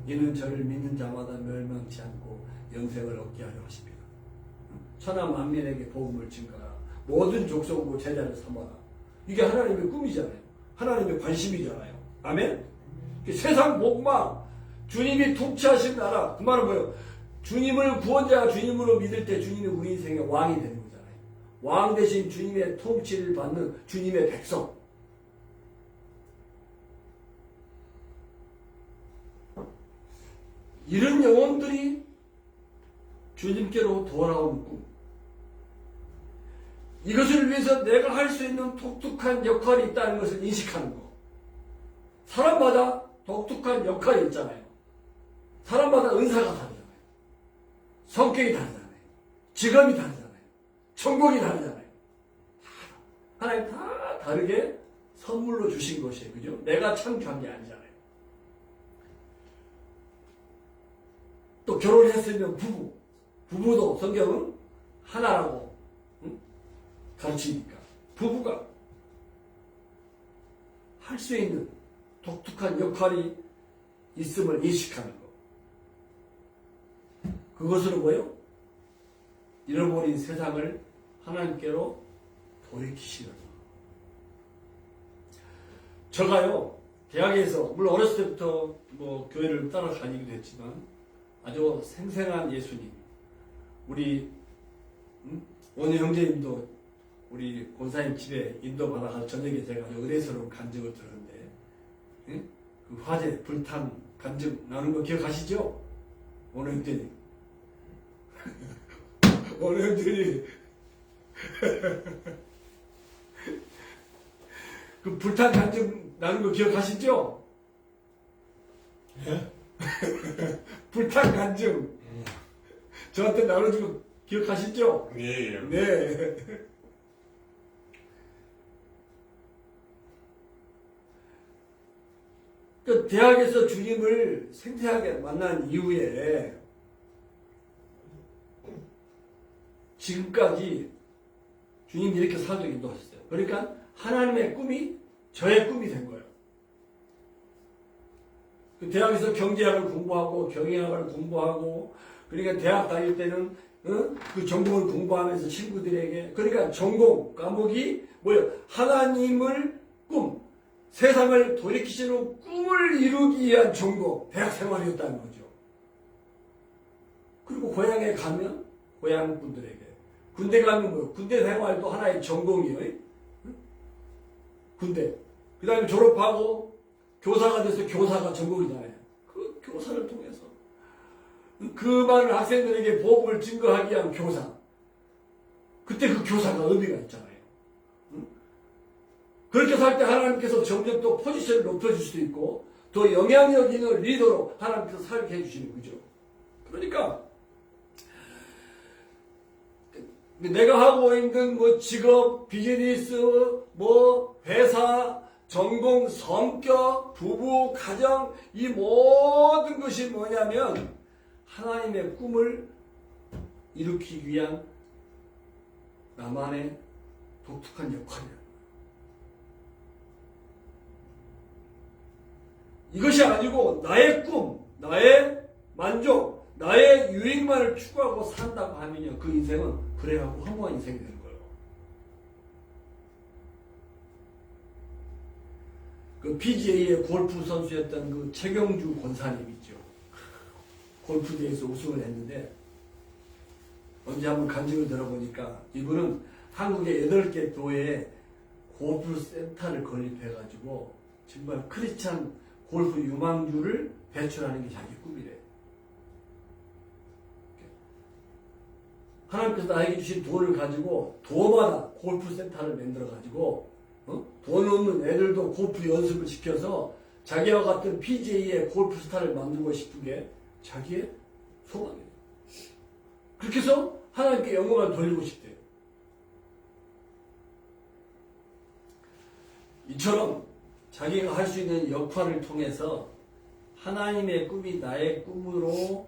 이는 저를 믿는 자마다 멸망치 않고 영생을 얻게 하려 하십니다. 천하 만민에게 복음을 증가하라. 모든 족속으로 제자를 삼아라. 이게 하나님의 꿈이잖아요. 하나님의 관심이잖아요. 아멘? 세상 복막, 주님이 통치하신 나라. 그 말은 뭐예요? 주님을 구원자가 주님으로 믿을 때 주님이 우리 인생의 왕이 되는 거잖아요. 왕 대신 주님의 통치를 받는 주님의 백성. 이런 영혼들이 주님께로 돌아오는 꿈. 이것을 위해서 내가 할 수 있는 독특한 역할이 있다는 것을 인식하는 거. 사람마다 독특한 역할이 있잖아요. 사람마다 은사가 다르잖아요. 성격이 다르잖아요. 직업이 다르잖아요. 천국이 다르잖아요. 하나님 다 다르게 선물로 주신 것이에요. 그죠? 내가 창조한 게 아니잖아요. 또 결혼했으면 부부도 성경은 하나라고 가르치니까 부부가 할 수 있는 독특한 역할이 있음을 인식하는 것. 그것으로 뭐예요? 잃어버린 세상을 하나님께로 돌이키시는 것. 제가요 대학에서 물론 어렸을 때부터 뭐 교회를 따라다니기도 했지만 아주 생생한 예수님, 우리 원효 형제님도 우리 권사님 집에 인도받아가서 저녁에 제가 은혜스러운 간증을 들었는데, 그 화재 불탄 간증 나눈 거 기억하시죠? 원효 형제님. 원효 형제님. 그 불탄 간증 나눈 거 기억하시죠? 예? 불탄 간증 저한테 나눠준 거 기억하시죠? 예. 네. 그 대학에서 주님을 생생하게 만난 이후에 지금까지 주님이 이렇게 살도록 인도하셨어요. 그러니까 하나님의 꿈이 저의 꿈이 된 거예요. 그 대학에서 경제학을 공부하고 경영학을 공부하고, 그러니까 대학 다닐 때는 그 전공을 공부하면서 친구들에게, 그러니까 전공 과목이 뭐예요? 하나님을 꿈, 세상을 돌이키시는 꿈을 이루기 위한 전공, 대학 생활이었다는 거죠. 그리고 고향에 가면 고향 분들에게, 군대 가면 뭐예요? 군대 생활도 하나의 전공이에요. 군대. 그 다음에 졸업하고 교사가 돼서 교사가 전공이잖아요. 그 교사를 통해서 그 많은 학생들에게 복음을 증거하기 위한 교사. 그때 그 교사가 의미가 있잖아요. 그렇게 살 때 하나님께서 점점 또 포지션을 높여줄 수도 있고 더 영향력 있는 리더로 하나님께서 살게 해주시는 거죠. 그러니까 내가 하고 있는 뭐 직업, 비즈니스, 뭐 회사, 전공, 성격, 부부, 가정, 이 모든 것이 뭐냐면 하나님의 꿈을 이루기 위한 나만의 독특한 역할이야. 이것이 아니고 나의 꿈, 나의 만족, 나의 유익만을 추구하고 산다고 하면요, 그 인생은 불행하고 허무한 인생이 되는 거예요. 그 PGA의 골프 선수였던 그 최경주 권사님 있죠. 골프대회에서 우승을 했는데 언제 한번 간증을 들어보니까 이분은 한국의 8개 교회에 골프 센터를 건립해가지고 정말 크리스찬 골프 유망주를 배출하는 게 자기 꿈이래. 하나님께서 나에게 주신 돈을 가지고 도마다 골프 센터를 만들어가지고 돈 없는 애들도 골프 연습을 시켜서 자기와 같은 PGA의 골프 스타를 만들고 싶은 게 자기의 소망이에요. 그렇게 해서 하나님께 영광을 돌리고 싶대요. 이처럼 자기가 할 수 있는 역할을 통해서 하나님의 꿈이 나의 꿈으로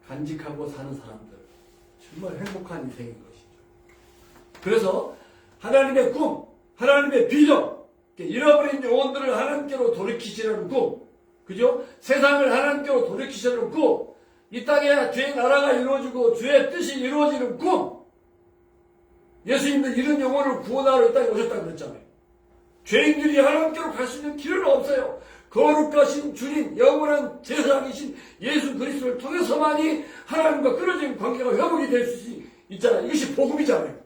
간직하고 사는 사람들, 정말 행복한 인생인 것이죠. 그래서 하나님의 꿈, 하나님의 비전, 잃어버린 영혼들을 하나님께로 돌이키시려는 꿈, 그죠? 세상을 하나님께로 돌이키시려는 꿈, 이 땅에 주의 나라가 이루어지고 주의 뜻이 이루어지는 꿈. 예수님도 이런 영혼을 구원하러 이 땅에 오셨다고 그랬잖아요. 죄인들이 하나님께로 갈 수 있는 길은 없어요. 거룩하신 주님, 영원한 제사장이신 예수 그리스도를 통해서만이 하나님과 끊어진 관계가 회복이 될 수 있잖아요. 이것이 복음이잖아요.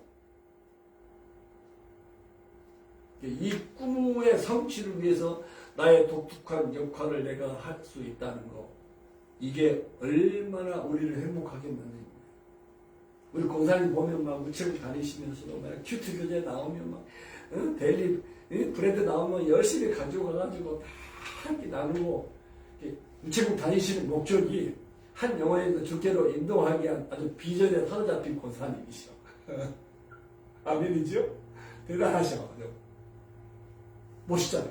이 꿈의 성취를 위해서 나의 독특한 역할을 내가 할 수 있다는 거, 이게 얼마나 우리를 행복하게 만드는 거예요. 우리 공사님 보면 막 우체국 다니시면서도 막 큐트 교재 나오면 막 데일리 브랜드 나오면 열심히 가지고 가가지고 다 함께 나누고, 우체국 다니시는 목적이 한 영혼에도 주께로 인도하기 위한 아주 비전에 사로잡힌 권사님이시죠. 아멘이죠? 대단하셔. 멋있잖아요.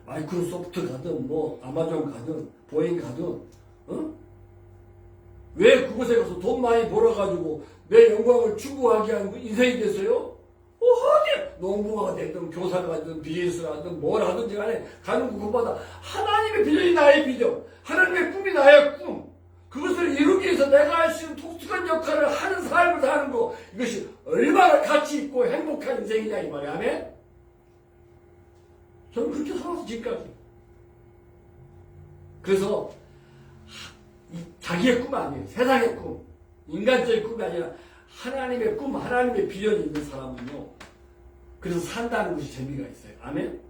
마이크로소프트 가든 뭐 아마존 가든 보잉 가든 왜 그곳에 가서 돈 많이 벌어가지고 내 영광을 추구하기 위한 인생이 됐어요? 어디 농부가 됐든 교사가 됐든 비즈니스가 하든 뭘 하든지 간에 가는 그것마다 하나님의 비전이 나의 비전, 하나님의 꿈이 나의 꿈, 그것을 이루기 위해서 내가 할 수 있는 독특한 역할을 하는 삶을 사는 거, 이것이 얼마나 가치 있고 행복한 인생이냐 이 말이야. 아멘? 저는 그렇게 살아서 지금까지. 그래서 자기의 꿈 아니에요. 세상의 꿈, 인간적인 꿈이 아니라 하나님의 꿈, 하나님의 비전이 있는 사람은요, 그래서 산다는 것이 재미가 있어요. 아멘?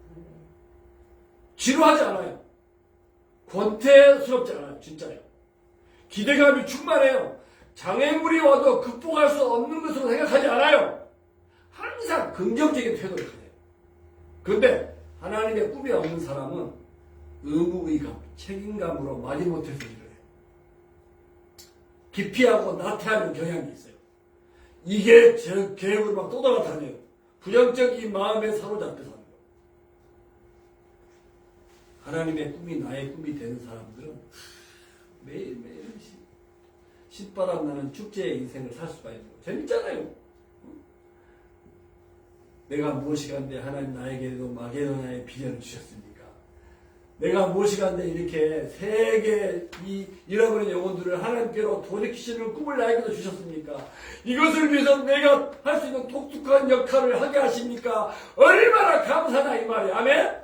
지루하지 않아요. 권태스럽지 않아요. 진짜요. 기대감이 충만해요. 장애물이 와도 극복할 수 없는 것으로 생각하지 않아요. 항상 긍정적인 태도를 가져요. 그런데 하나님의 꿈이 없는 사람은 의무의감, 책임감으로 마지못해서 일을 해요. 기피하고 나태하는 경향이 있어요. 이게 제 계획으로 막 떠돌아다녀요. 부정적인 마음에 사로잡혀 사는 거예요. 하나님의 꿈이 나의 꿈이 되는 사람들은 매일매일 신바람 나는 축제의 인생을 살 수가 있는 거예요. 재밌잖아요. 내가 무엇이간데 하나님 나에게도 마게도나의 비전을 주셨습니까? 내가 무엇이간데 이렇게 세계 이 잃어버린 영혼들을 하나님께로 돌이키시는 꿈을 나에게도 주셨습니까? 이것을 위해서 내가 할 수 있는 독특한 역할을 하게 하십니까? 얼마나 감사하다 이 말이야. 아멘?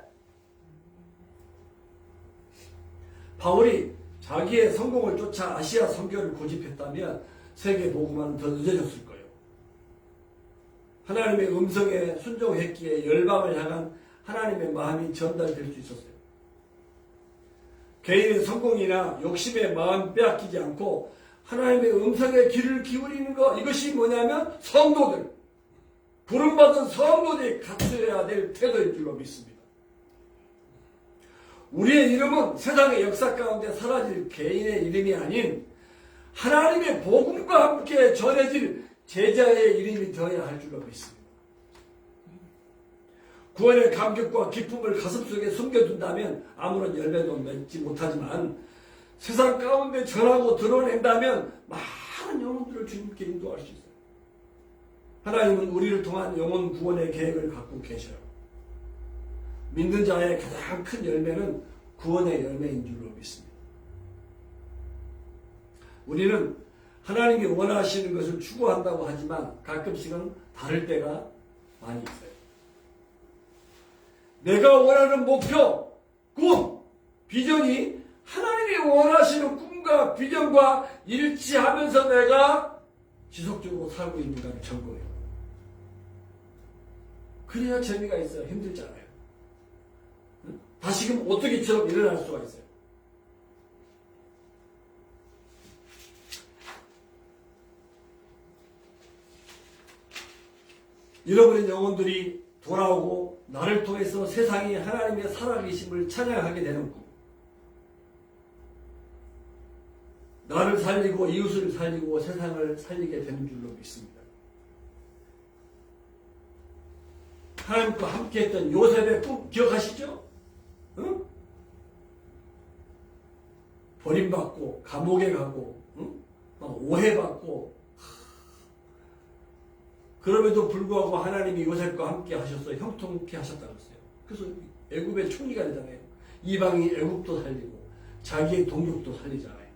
바울이 자기의 성공을 쫓아 아시아 선교를 고집했다면 세계 복음화는 더 늦어졌을 거예요. 하나님의 음성에 순종했기에 열방을 향한 하나님의 마음이 전달될 수 있었어요. 개인의 성공이나 욕심의 마음 빼앗기지 않고 하나님의 음성에 귀를 기울이는 것, 이것이 뭐냐면 성도들, 부름받은 성도들이 갖춰야 될 태도일 줄로 믿습니다. 우리의 이름은 세상의 역사 가운데 사라질 개인의 이름이 아닌 하나님의 복음과 함께 전해질 제자의 이름이 되어야 할 줄로 믿습니다. 구원의 감격과 기쁨을 가슴속에 숨겨둔다면 아무런 열매도 맺지 못하지만 세상 가운데 전하고 드러낸다면 많은 영혼들을 주님께 인도할 수 있어요. 하나님은 우리를 통한 영혼 구원의 계획을 갖고 계셔요. 믿는 자의 가장 큰 열매는 구원의 열매인 줄로 믿습니다. 우리는 하나님이 원하시는 것을 추구한다고 하지만 가끔씩은 다를 때가 많이 있어요. 내가 원하는 목표, 꿈, 비전이 하나님이 원하시는 꿈과 비전과 일치하면서 내가 지속적으로 살고 있는가를 점검해요. 그래야 재미가 있어요. 힘들잖아요. 다시금 어떻게 처럼 일어날 수가 있어요. 잃어버린 영혼들이 돌아오고 나를 통해서 세상이 하나님의 살아계심을 찬양하게 되는 꿈. 나를 살리고 이웃을 살리고 세상을 살리게 되는 줄로 믿습니다. 하나님과 함께했던 요셉의 꿈 기억하시죠? 응? 버림받고 감옥에 가고 응? 막 오해받고 그럼에도 불구하고 하나님이 요셉과 함께 하셔서 형통케 하셨다고 했어요. 그래서 애굽의 총리가 되잖아요. 이방이 애굽도 살리고 자기의 동족도 살리잖아요.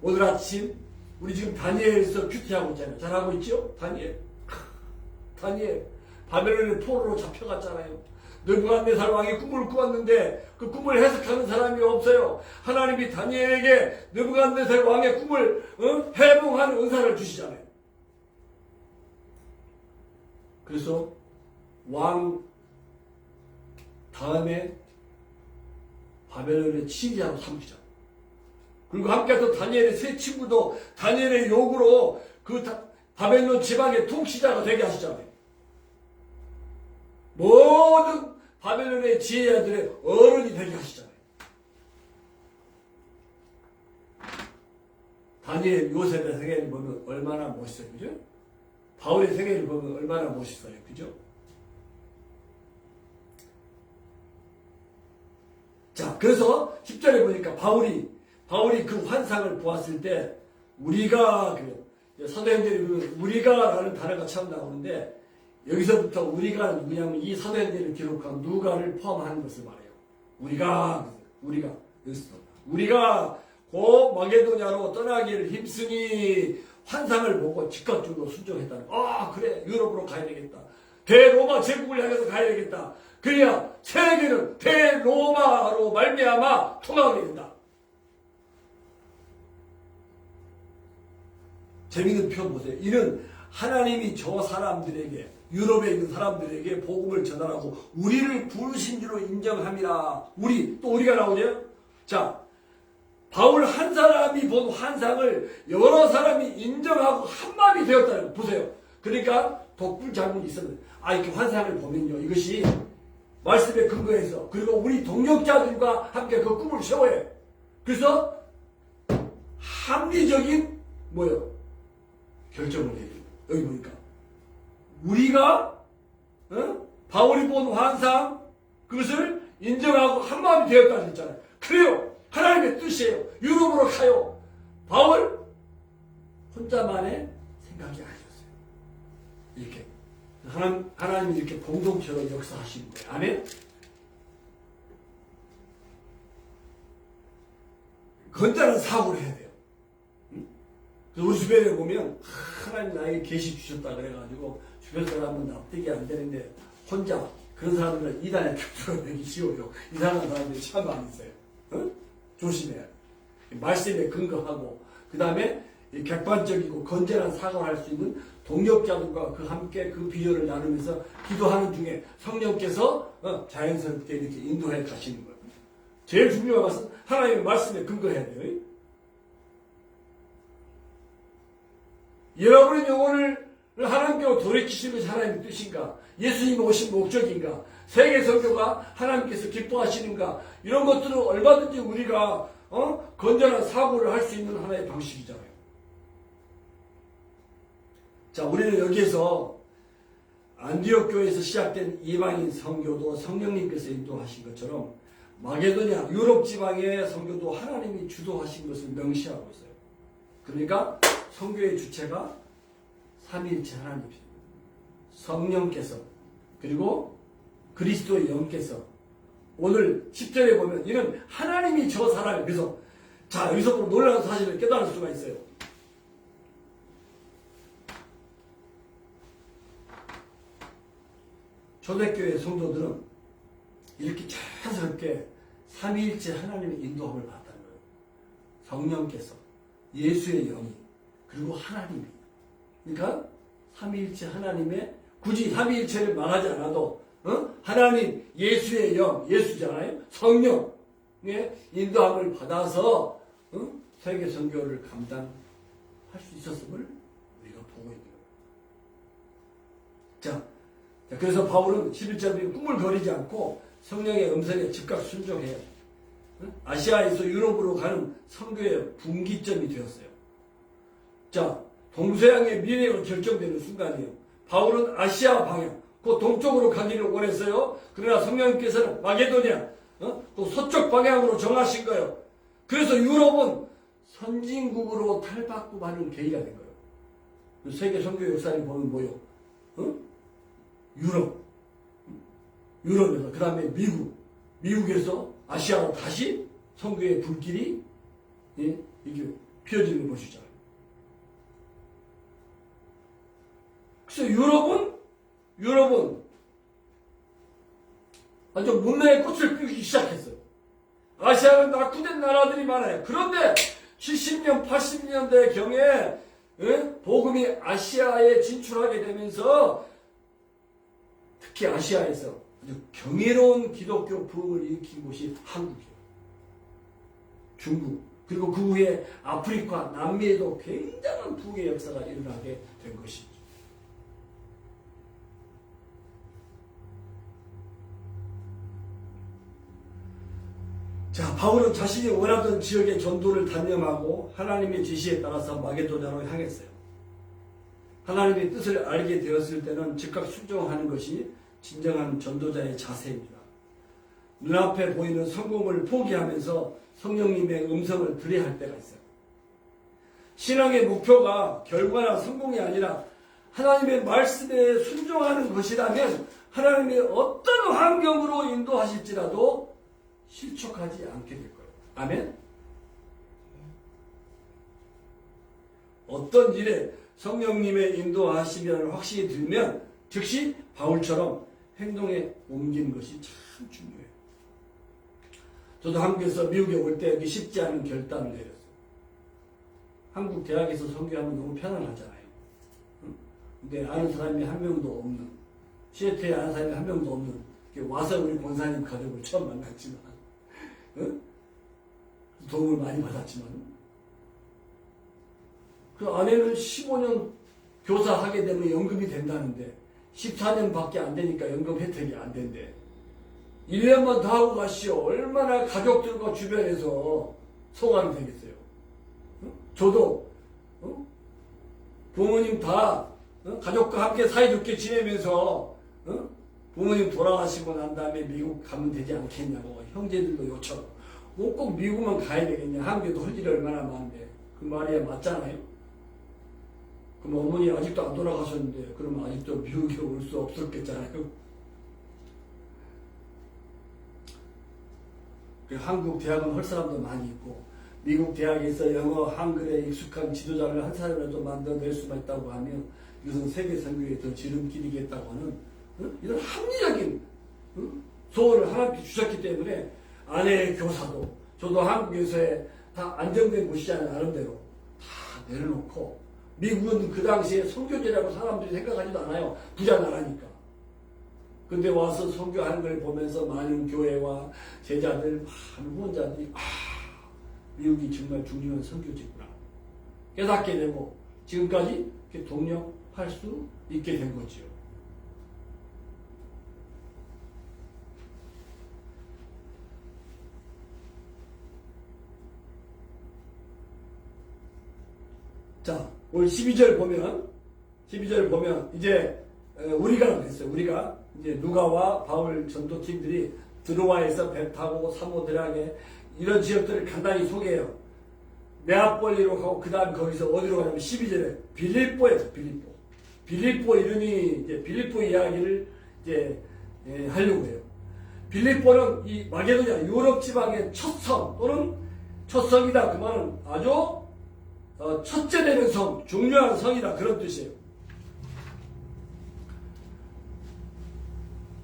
오늘 아침 우리 지금 다니엘에서 큐티하고 있잖아요. 잘하고 있죠? 다니엘 바벨론의 포로로 잡혀갔잖아요. 느부갓네살 왕이 꿈을 꾸었는데 그 꿈을 해석하는 사람이 없어요. 하나님이 다니엘에게 느부갓네살 왕의 꿈을 해몽하는 은사를 주시잖아요. 그래서 왕 다음에 바벨론의 치리하고 삼키자. 그리고 함께했던 다니엘의 세 친구도 다니엘의 요구로 그 바벨론 지방의 통치자가 되게 하시잖아요. 모든 바벨론의 지혜자들의 어른이 되게 하시잖아요. 다니엘, 요셉의 세계를 보면 얼마나 멋있어요. 그죠? 바울의 세계를 보면 얼마나 멋있어요. 그죠? 자, 그래서 10절에 보니까 바울이 그 환상을 보았을 때 우리가 사도행전에 보면 우리가라는 단어가 처음 나오는데 여기서부터 우리가 누구냐면 이 사도행전을 기록한 누가를 포함하는 것을 말해요. 우리가 여기서 우리가 곧 마게도냐로 떠나기를 힘쓰니 환상을 보고 즉각적으로 순종했다는. 그래, 유럽으로 가야 되겠다. 대로마 제국을 향해서 가야 되겠다. 그래야 세계는 대로마로 말미암아 통하게 된다. 재미있는 표현 보세요. 이는 하나님이 저 사람들에게, 유럽에 있는 사람들에게 복음을 전하라고 우리를 부르신 줄로 인정함이라. 우리가 나오죠? 자, 바울 한 사람이 본 환상을 여러 사람이 인정하고 한마음이 되었다는 거 보세요. 그러니까 독불 장군이 있었는데 이렇게 환상을 보면요, 이것이 말씀에 근거해서, 그리고 우리 동역자들과 함께 그 꿈을 세워야 해요. 그래서 합리적인 결정을 해야 돼요. 여기 보니까 우리가 바울이 본 환상 그것을 인정하고 한마음이 되었다고 했잖아요. 그래요, 하나님의 뜻이에요. 유럽으로 가요. 바울 혼자만의 생각이 아니었어요. 이렇게 하나님이 이렇게 공동체로 역사하시는 거예요. 아멘? 건전한 사고를 해야 돼요. 우리 주변에 보면 하나님 나에게 계시 주셨다 그래가지고 주변 사람은 납득이 안 되는데 혼자 그런 사람들은 이단에 격들어내기 쉬워요. 이상한 사람들이 참 많이 있어요. 조심해야 돼. 말씀에 근거하고 그 다음에 객관적이고 건전한 사고를 할 수 있는 동역자들과 그 함께 그 비전을 나누면서 기도하는 중에 성령께서 자연스럽게 이렇게 인도해 가시는 거예요. 제일 중요한 것은 하나님의 말씀에 근거해야 돼요. 여러분의 영혼을 하나님께로 돌이키시는 것이 하나님의 뜻인가? 예수님이 오신 목적인가? 세계 선교가 하나님께서 기뻐하시는가? 이런 것들은 얼마든지 우리가 건전한 사고를 할 수 있는 하나의 방식이잖아요. 자, 우리는 여기에서 안디옥 교회에서 시작된 이방인 선교도 성령님께서 인도하신 것처럼 마게도냐 유럽 지방의 선교도 하나님이 주도하신 것을 명시하고 있어요. 그러니까 선교의 주체가 삼위일체 하나님이세요. 성령께서 그리고 그리스도의 영께서 오늘 10절에 보면 이는 하나님이 저 사람을 그래서 자 여기서 놀라운 사실을 깨달을 수가 있어요. 초대교회 성도들은 이렇게 자연스럽게 삼위일체 하나님의 인도함을 받았다는 거예요. 성령께서 예수의 영이 그리고 하나님이 그러니까 삼위일체 하나님의 굳이 삼위일체를 말하지 않아도 하나님 예수의 영 예수잖아요. 성령의 인도함을 받아서 세계 선교를 감당할 수 있었음을 우리가 보고 있는 거예요. 자, 그래서 바울은 11절에 꿈을거리지 않고 성령의 음성에 즉각 순종해요. 아시아에서 유럽으로 가는 선교의 분기점이 되었어요. 자, 동서양의 미래가 결정되는 순간이에요. 바울은 아시아 방향, 그 동쪽으로 가기를 원했어요. 그러나 성령님께서는 마게도냐, 또 서쪽 방향으로 정하신 거예요. 그래서 유럽은 선진국으로 탈바꿈하는 계기가 된 거예요. 세계 선교 역사를 보면 뭐요? 유럽에서 그 다음에 미국에서 아시아로 다시 선교의 불길이 이게 피어지는 것이잖아요. 그래서 유럽은 아주 문명의 꽃을 피우기 시작했어요. 아시아는 낙후된 나라들이 많아요. 그런데 70년, 80년대 경에 복음이 아시아에 진출하게 되면서 특히 아시아에서 아주 경이로운 기독교 부흥을 일으킨 곳이 한국이에요. 중국 그리고 그 후에 아프리카, 남미에도 굉장한 부흥의 역사가 일어나게 된 것이죠. 자, 바울은 자신이 원하던 지역의 전도를 단념하고 하나님의 지시에 따라서 마게도냐로 향했어요. 하나님의 뜻을 알게 되었을 때는 즉각 순종하는 것이 진정한 전도자의 자세입니다. 눈앞에 보이는 성공을 포기하면서 성령님의 음성을 들어야 할 때가 있어요. 신앙의 목표가 결과나 성공이 아니라 하나님의 말씀에 순종하는 것이라면 하나님의 어떤 환경으로 인도하실지라도 실족하지 않게 될 거예요. 아멘? 어떤 일에 성령님의 인도하심이라는 확신이 들면 즉시 바울처럼 행동에 옮기는 것이 참 중요해요. 저도 한국에서 미국에 올 때 여기 쉽지 않은 결단을 내렸어요. 한국 대학에서 선교하면 너무 편안하잖아요. 근데 아는 사람이 한 명도 없는, 시애틀에 아는 사람이 한 명도 없는, 와서 우리 권사님 가족을 처음 만났지만, 도움을 많이 받았지만, 그 아내는 15년 교사하게 되면 연금이 된다는데, 14년밖에 안 되니까 연금 혜택이 안 된대. 1년만 더 하고 가시오. 얼마나 가족들과 주변에서 소감이 되겠어요. 저도 부모님 다 가족과 함께 사이좋게 지내면서 부모님 돌아가시고 난 다음에 미국 가면 되지 않겠냐고 형제들도 요청. 꼭 미국만 가야 되겠냐. 한국에도 할 일이 얼마나 많은데. 그 말이 맞잖아요. 그럼 어머니 아직도 안 돌아가셨는데 그러면 아직도 미국에 올 수 없었겠잖아요. 한국 대학은 할 사람도 많이 있고 미국 대학에서 영어, 한글에 익숙한 지도자를 한 사람이라도 만들어낼 수만 있다고 하면 이것은 세계 선교에 더 지름길이겠다고 하는 이런 합리적인 소원을 하나님께 주셨기 때문에 아내의 교사도 저도 한국에서의 다 안정된 곳이잖아요. 나름대로 다 내려놓고 미국은 그 당시에 선교제라고 사람들이 생각하지도 않아요. 부자 나라니까. 근데 와서 선교하는 걸 보면서 많은 교회와 제자들, 많은 후원자들이 미국이 정말 중요한 선교지구나 깨닫게 되고 지금까지 이렇게 동력할 수 있게 된 거지요. 자, 오늘 12절 보면 12절을 보면 이제 우리가 그랬어요. 우리가 이제 누가와 바울 전도팀들이 드로아에서 배 타고 사모드라게 이런 지역들을 간단히 소개해요. 네아폴리로 가고 그 다음 거기서 어디로 가냐면 12절에 빌립보에서 빌립보 이름이 이제 빌립보 이야기를 이제 하려고 해요. 빌립보는 이 마게도냐 유럽 지방의 첫 성 또는 첫 성이다. 그 말은 아주 첫째 되는 성, 중요한 성이다 그런 뜻이에요.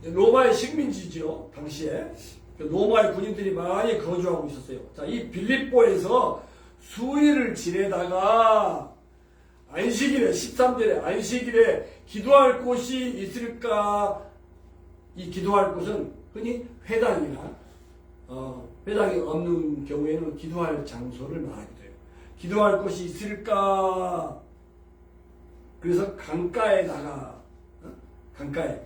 로마의 식민지죠 당시에. 로마의 군인들이 많이 거주하고 있었어요. 자, 이 빌립보에서 수일을 지내다가 안식일에 13절에 안식일에 기도할 곳이 있을까? 이 기도할 곳은 흔히 회당이나 회당이 없는 경우에는 기도할 장소를 말하기도 해요. 기도할 곳이 있을까? 그래서 강가에다가 강가에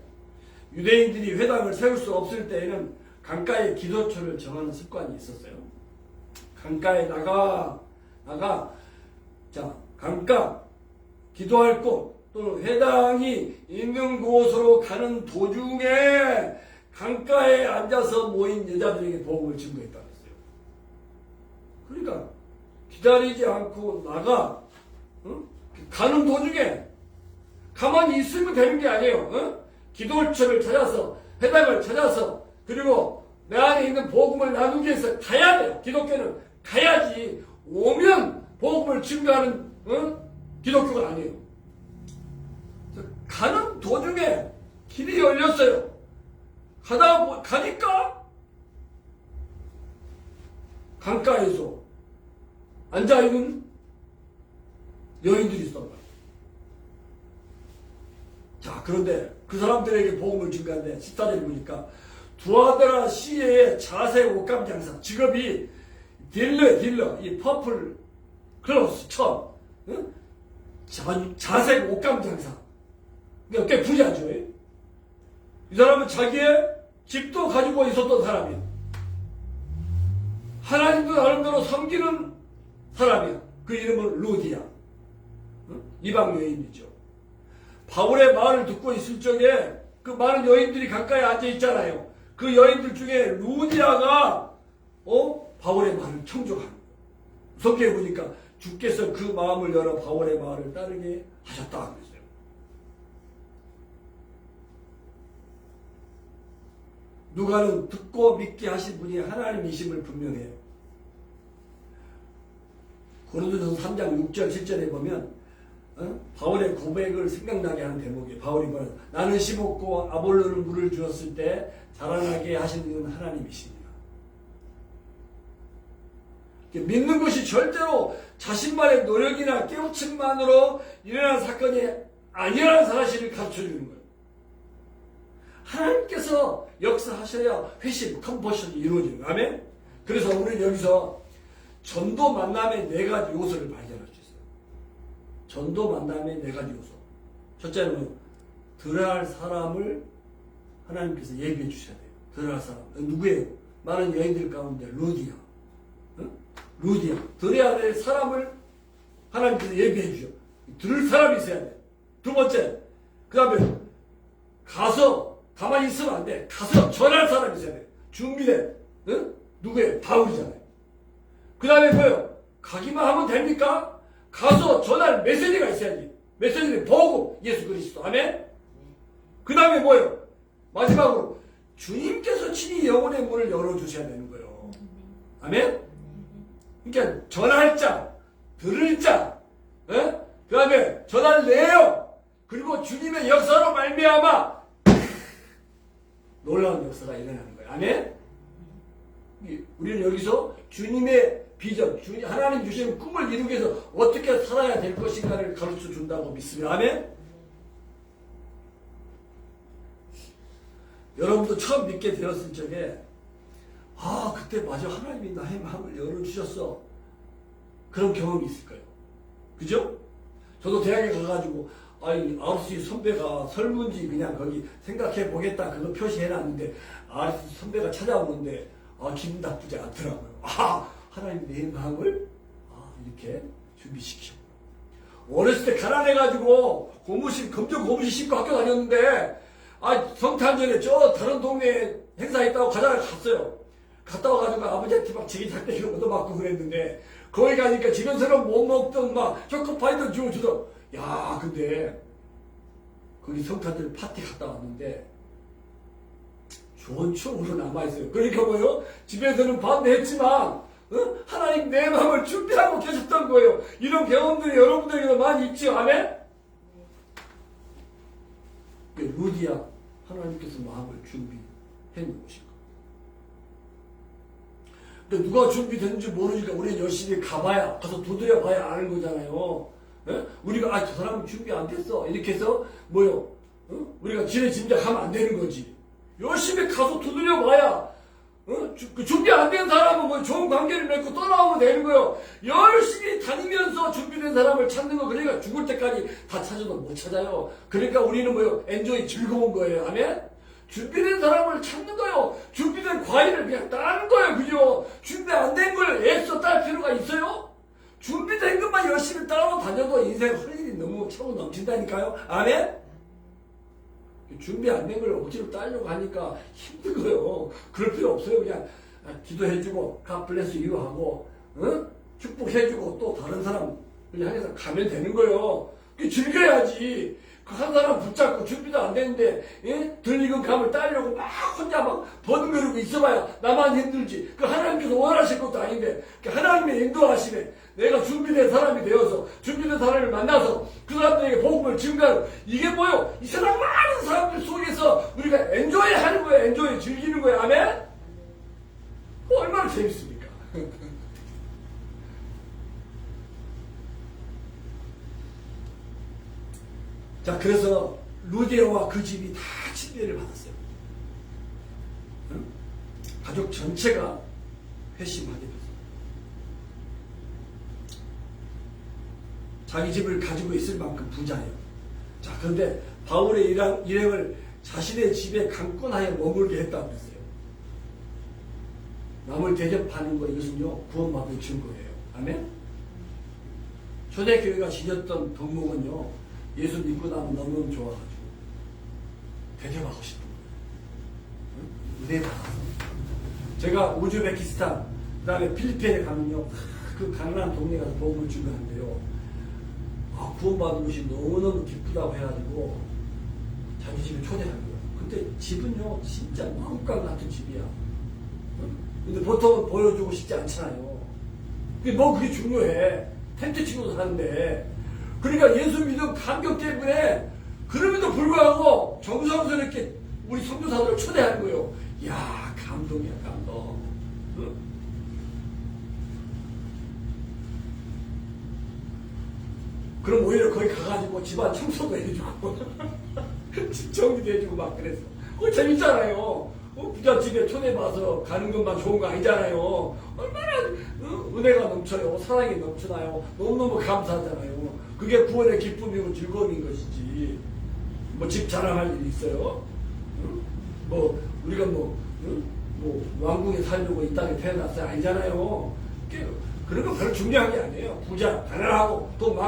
유대인들이 회당을 세울 수 없을 때에는 강가에 기도처를 정하는 습관이 있었어요. 강가에 자, 강가, 기도할 곳, 또는 회당이 있는 곳으로 가는 도중에 강가에 앉아서 모인 여자들에게 복음을 증거했다고 했어요. 그러니까 기다리지 않고 가는 도중에 가만히 있으면 되는 게 아니에요. 기도처를 찾아서, 회당을 찾아서, 그리고 내 안에 있는 복음을 나누기 위해서 가야 돼요. 기독교는 가야지 오면 복음을 증거하는 기독교가 아니에요. 가는 도중에 길이 열렸어요. 가니까 강가에서 앉아있는 여인들이 있었던 거예요. 자, 그런데 그 사람들에게 복음을 증거하는데 14절에 보니까 두아드라 시의 자색 옷감 장사, 직업이 딜러, 이 퍼플 클로스 천, 자색 옷감 장사. 그러니까 꽤 부자죠. 이 사람은 자기의 집도 가지고 있었던 사람이야. 하나님도 나름대로 섬기는 사람이야. 그 이름은 루디아. 이방 여인이죠. 바울의 말을 듣고 있을 적에 그 많은 여인들이 가까이 앉아 있잖아요. 그 여인들 중에 루디아가 바울의 말을 청종하는 거예요. 성경에 보니까 주께서 그 마음을 열어 바울의 말을 따르게 하셨다 그랬어요. 누가는 듣고 믿게 하신 분이 하나님이심을 분명해요. 고린도전서 3장 6절 7절에 보면 바울의 고백을 생각나게 하는 대목이에요. 바울이 뭐냐? 나는 심었고 아볼로는 물을 주었을 때 자라나게 하시는 하나님이십니다. 믿는 것이 절대로 자신만의 노력이나 깨우침만으로 일어난 사건이 아니라는 사실을 가르쳐주는 거예요. 하나님께서 역사하셔야 회심, 컨버션이 이루어지는 거예요. 아멘? 그래서 우리는 여기서 전도 만남의 4가지 요소를 발견할 수 있어요. 전도 만남의 4가지 요소. 첫째는 들어야 할 사람을 하나님께서 예비해 주셔야 돼요. 들어야 할 사람. 누구예요? 많은 여인들 가운데 루디아. 루디아. 들어야 될 사람을 하나님께서 예비해 주셔. 들을 사람이 있어야 돼. 두 번째. 그 다음에 가서 가만히 있으면 안 돼. 가서 전할 사람이 있어야 돼. 준비돼. 누구예요? 바울이잖아요. 그 다음에 뭐예요? 가기만 하면 됩니까? 가서 전할 메시지가 있어야지. 메시지는 복음, 예수 그리스도. 아멘? 그 다음에 뭐예요? 마지막으로 주님께서 친히 영혼의 문을 열어주셔야 되는 거예요. 아멘? 그러니까 전할 자, 들을 자, 그 다음에 전할 내용, 그리고 주님의 역사로 말미암아 놀라운 역사가 일어나는 거예요. 아멘? 우리는 여기서 주님의 비전, 하나님 주시는 꿈을 이루기 위해서 어떻게 살아야 될 것인가를 가르쳐 준다고 믿습니다. 아멘? 여러분도 처음 믿게 되었을 적에 그때 맞아 하나님이 나의 마음을 열어주셨어. 그런 경험이 있을 거예요. 그죠? 저도 대학에 가가지고 RC 선배가 설문지 그냥 거기 생각해 보겠다 그거 표시해놨는데 RC 선배가 찾아오는데 기분 나쁘지 않더라고요. 하나님 내 마음을 이렇게 준비시키고 어렸을 때 가난해가지고 검정 고무신 신고 학교 다녔는데, 성탄절에 저 다른 동네에 행사 있다고 가자고 갔어요. 갔다 와가지고 아버지한테 막 지기 작대기로 얻어맞고 그랬는데, 거기 가니까 집에서는 못 먹던 막 초코파이도 주던. 야, 근데 거기 성탄절 파티 갔다 왔는데 좋은 추억으로 남아있어요. 그러니까 뭐요? 집에서는 반대했지만 하나님 내 마음을 준비하고 계셨던 거예요. 이런 경험들이 여러분들에게도 많이 있죠. 아멘? 루디야, 하나님께서 마음을 준비해 놓으신 거. 근데 누가 준비됐는지 모르니까 우리는 열심히 가봐야, 가서 두드려 봐야 아는 거잖아요. 예? 우리가 저 사람은 준비 안 됐어 이렇게 해서 뭐요? 우리가 지레 짐작하면 안 되는 거지. 열심히 가서 두드려 봐야 준비 안 된 사람은 뭐 좋은 관계를 맺고 떠나오면 되는 거예요. 열심히 다니면서 준비된 사람을 찾는 거. 그러니까 죽을 때까지 다 찾아도 못 찾아요. 그러니까 우리는 뭐요? 엔조이 즐거운 거예요. 아멘? 준비된 사람을 찾는 거예요. 준비된 과일을 그냥 따는 거예요. 그죠? 준비 안 된 걸 애써 딸 필요가 있어요? 준비된 것만 열심히 따라고 다녀도 인생 할 일이 너무 차고 넘친다니까요. 아멘? 준비 안 된 걸 억지로 따려고 하니까 힘든 거예요. 그럴 필요 없어요. 그냥 기도해주고 God bless you 하고 축복해주고 또 다른 사람 향해서 가면 되는 거예요. 즐겨야지. 그 한 사람 붙잡고 준비도 안 되는데 들익은 감을 따려고 막 혼자 막 버둥거리고 있어봐야 나만 힘들지. 그 하나님께서 원하실 것도 아닌데 하나님의 인도하심에 내가 준비된 사람이 되어서 준비된 사람을 만나서 그 사람들에게 복음을 증가하는, 이게 뭐요? 이 세상 많은 사람들 속에서 우리가 엔조이 하는 거예요. 엔조이 즐기는 거예요. 아멘? 얼마나 재밌습니까? 자, 그래서 루디아와 그 집이 다 침례를 받았어요. 가족 전체가 회심하게 됐어요. 자기 집을 가지고 있을 만큼 부자예요. 자, 그런데 바울의 일행을 자신의 집에 강권하여 머물게 했다고 그랬어요. 남을 대접하는 거, 이것은요 구원받을 증거예요. 아멘? 초대교회가 지녔던 덕목은요, 예수 믿고 나면 너무너무 좋아가지고 대접하고 싶은 거예요. 은혜 받아서. 제가 우즈베키스탄, 그 다음에 필리핀에 가면요, 그 가난한 동네 가서 복음을 증거하는데요, 구원받은 것이 너무너무 기쁘다고 해가지고 자기 집에 초대한 거예요. 근데 집은요 진짜 마음간 같은 집이야. 근데 보통은 보여주고 싶지 않잖아요. 그게 중요해. 텐트 치고 사는데. 그러니까 예수 믿음 감격 때문에 그럼에도 불구하고 정성스럽게 우리 선교사들을 초대하는 거예요. 이야, 감동이야, 감동. 그럼 오히려 거기 가가지고 집안 청소도 해주고 집 정리도 해주고 막 그랬어. 재밌잖아요. 부잣집에 초대받아서 가는 것만 좋은 거 아니잖아요. 얼마나 은혜가 넘쳐요. 사랑이 넘쳐나요. 너무너무 감사하잖아요. 그게 구원의 기쁨이고 즐거움인 것이지. 뭐 집 자랑할 일이 있어요? 우리가 왕궁에 살려고 이 땅에 태어났어요? 아니잖아요. 그런 거 별로 중요한 게 아니에요. 부자, 가난하고 돈 많고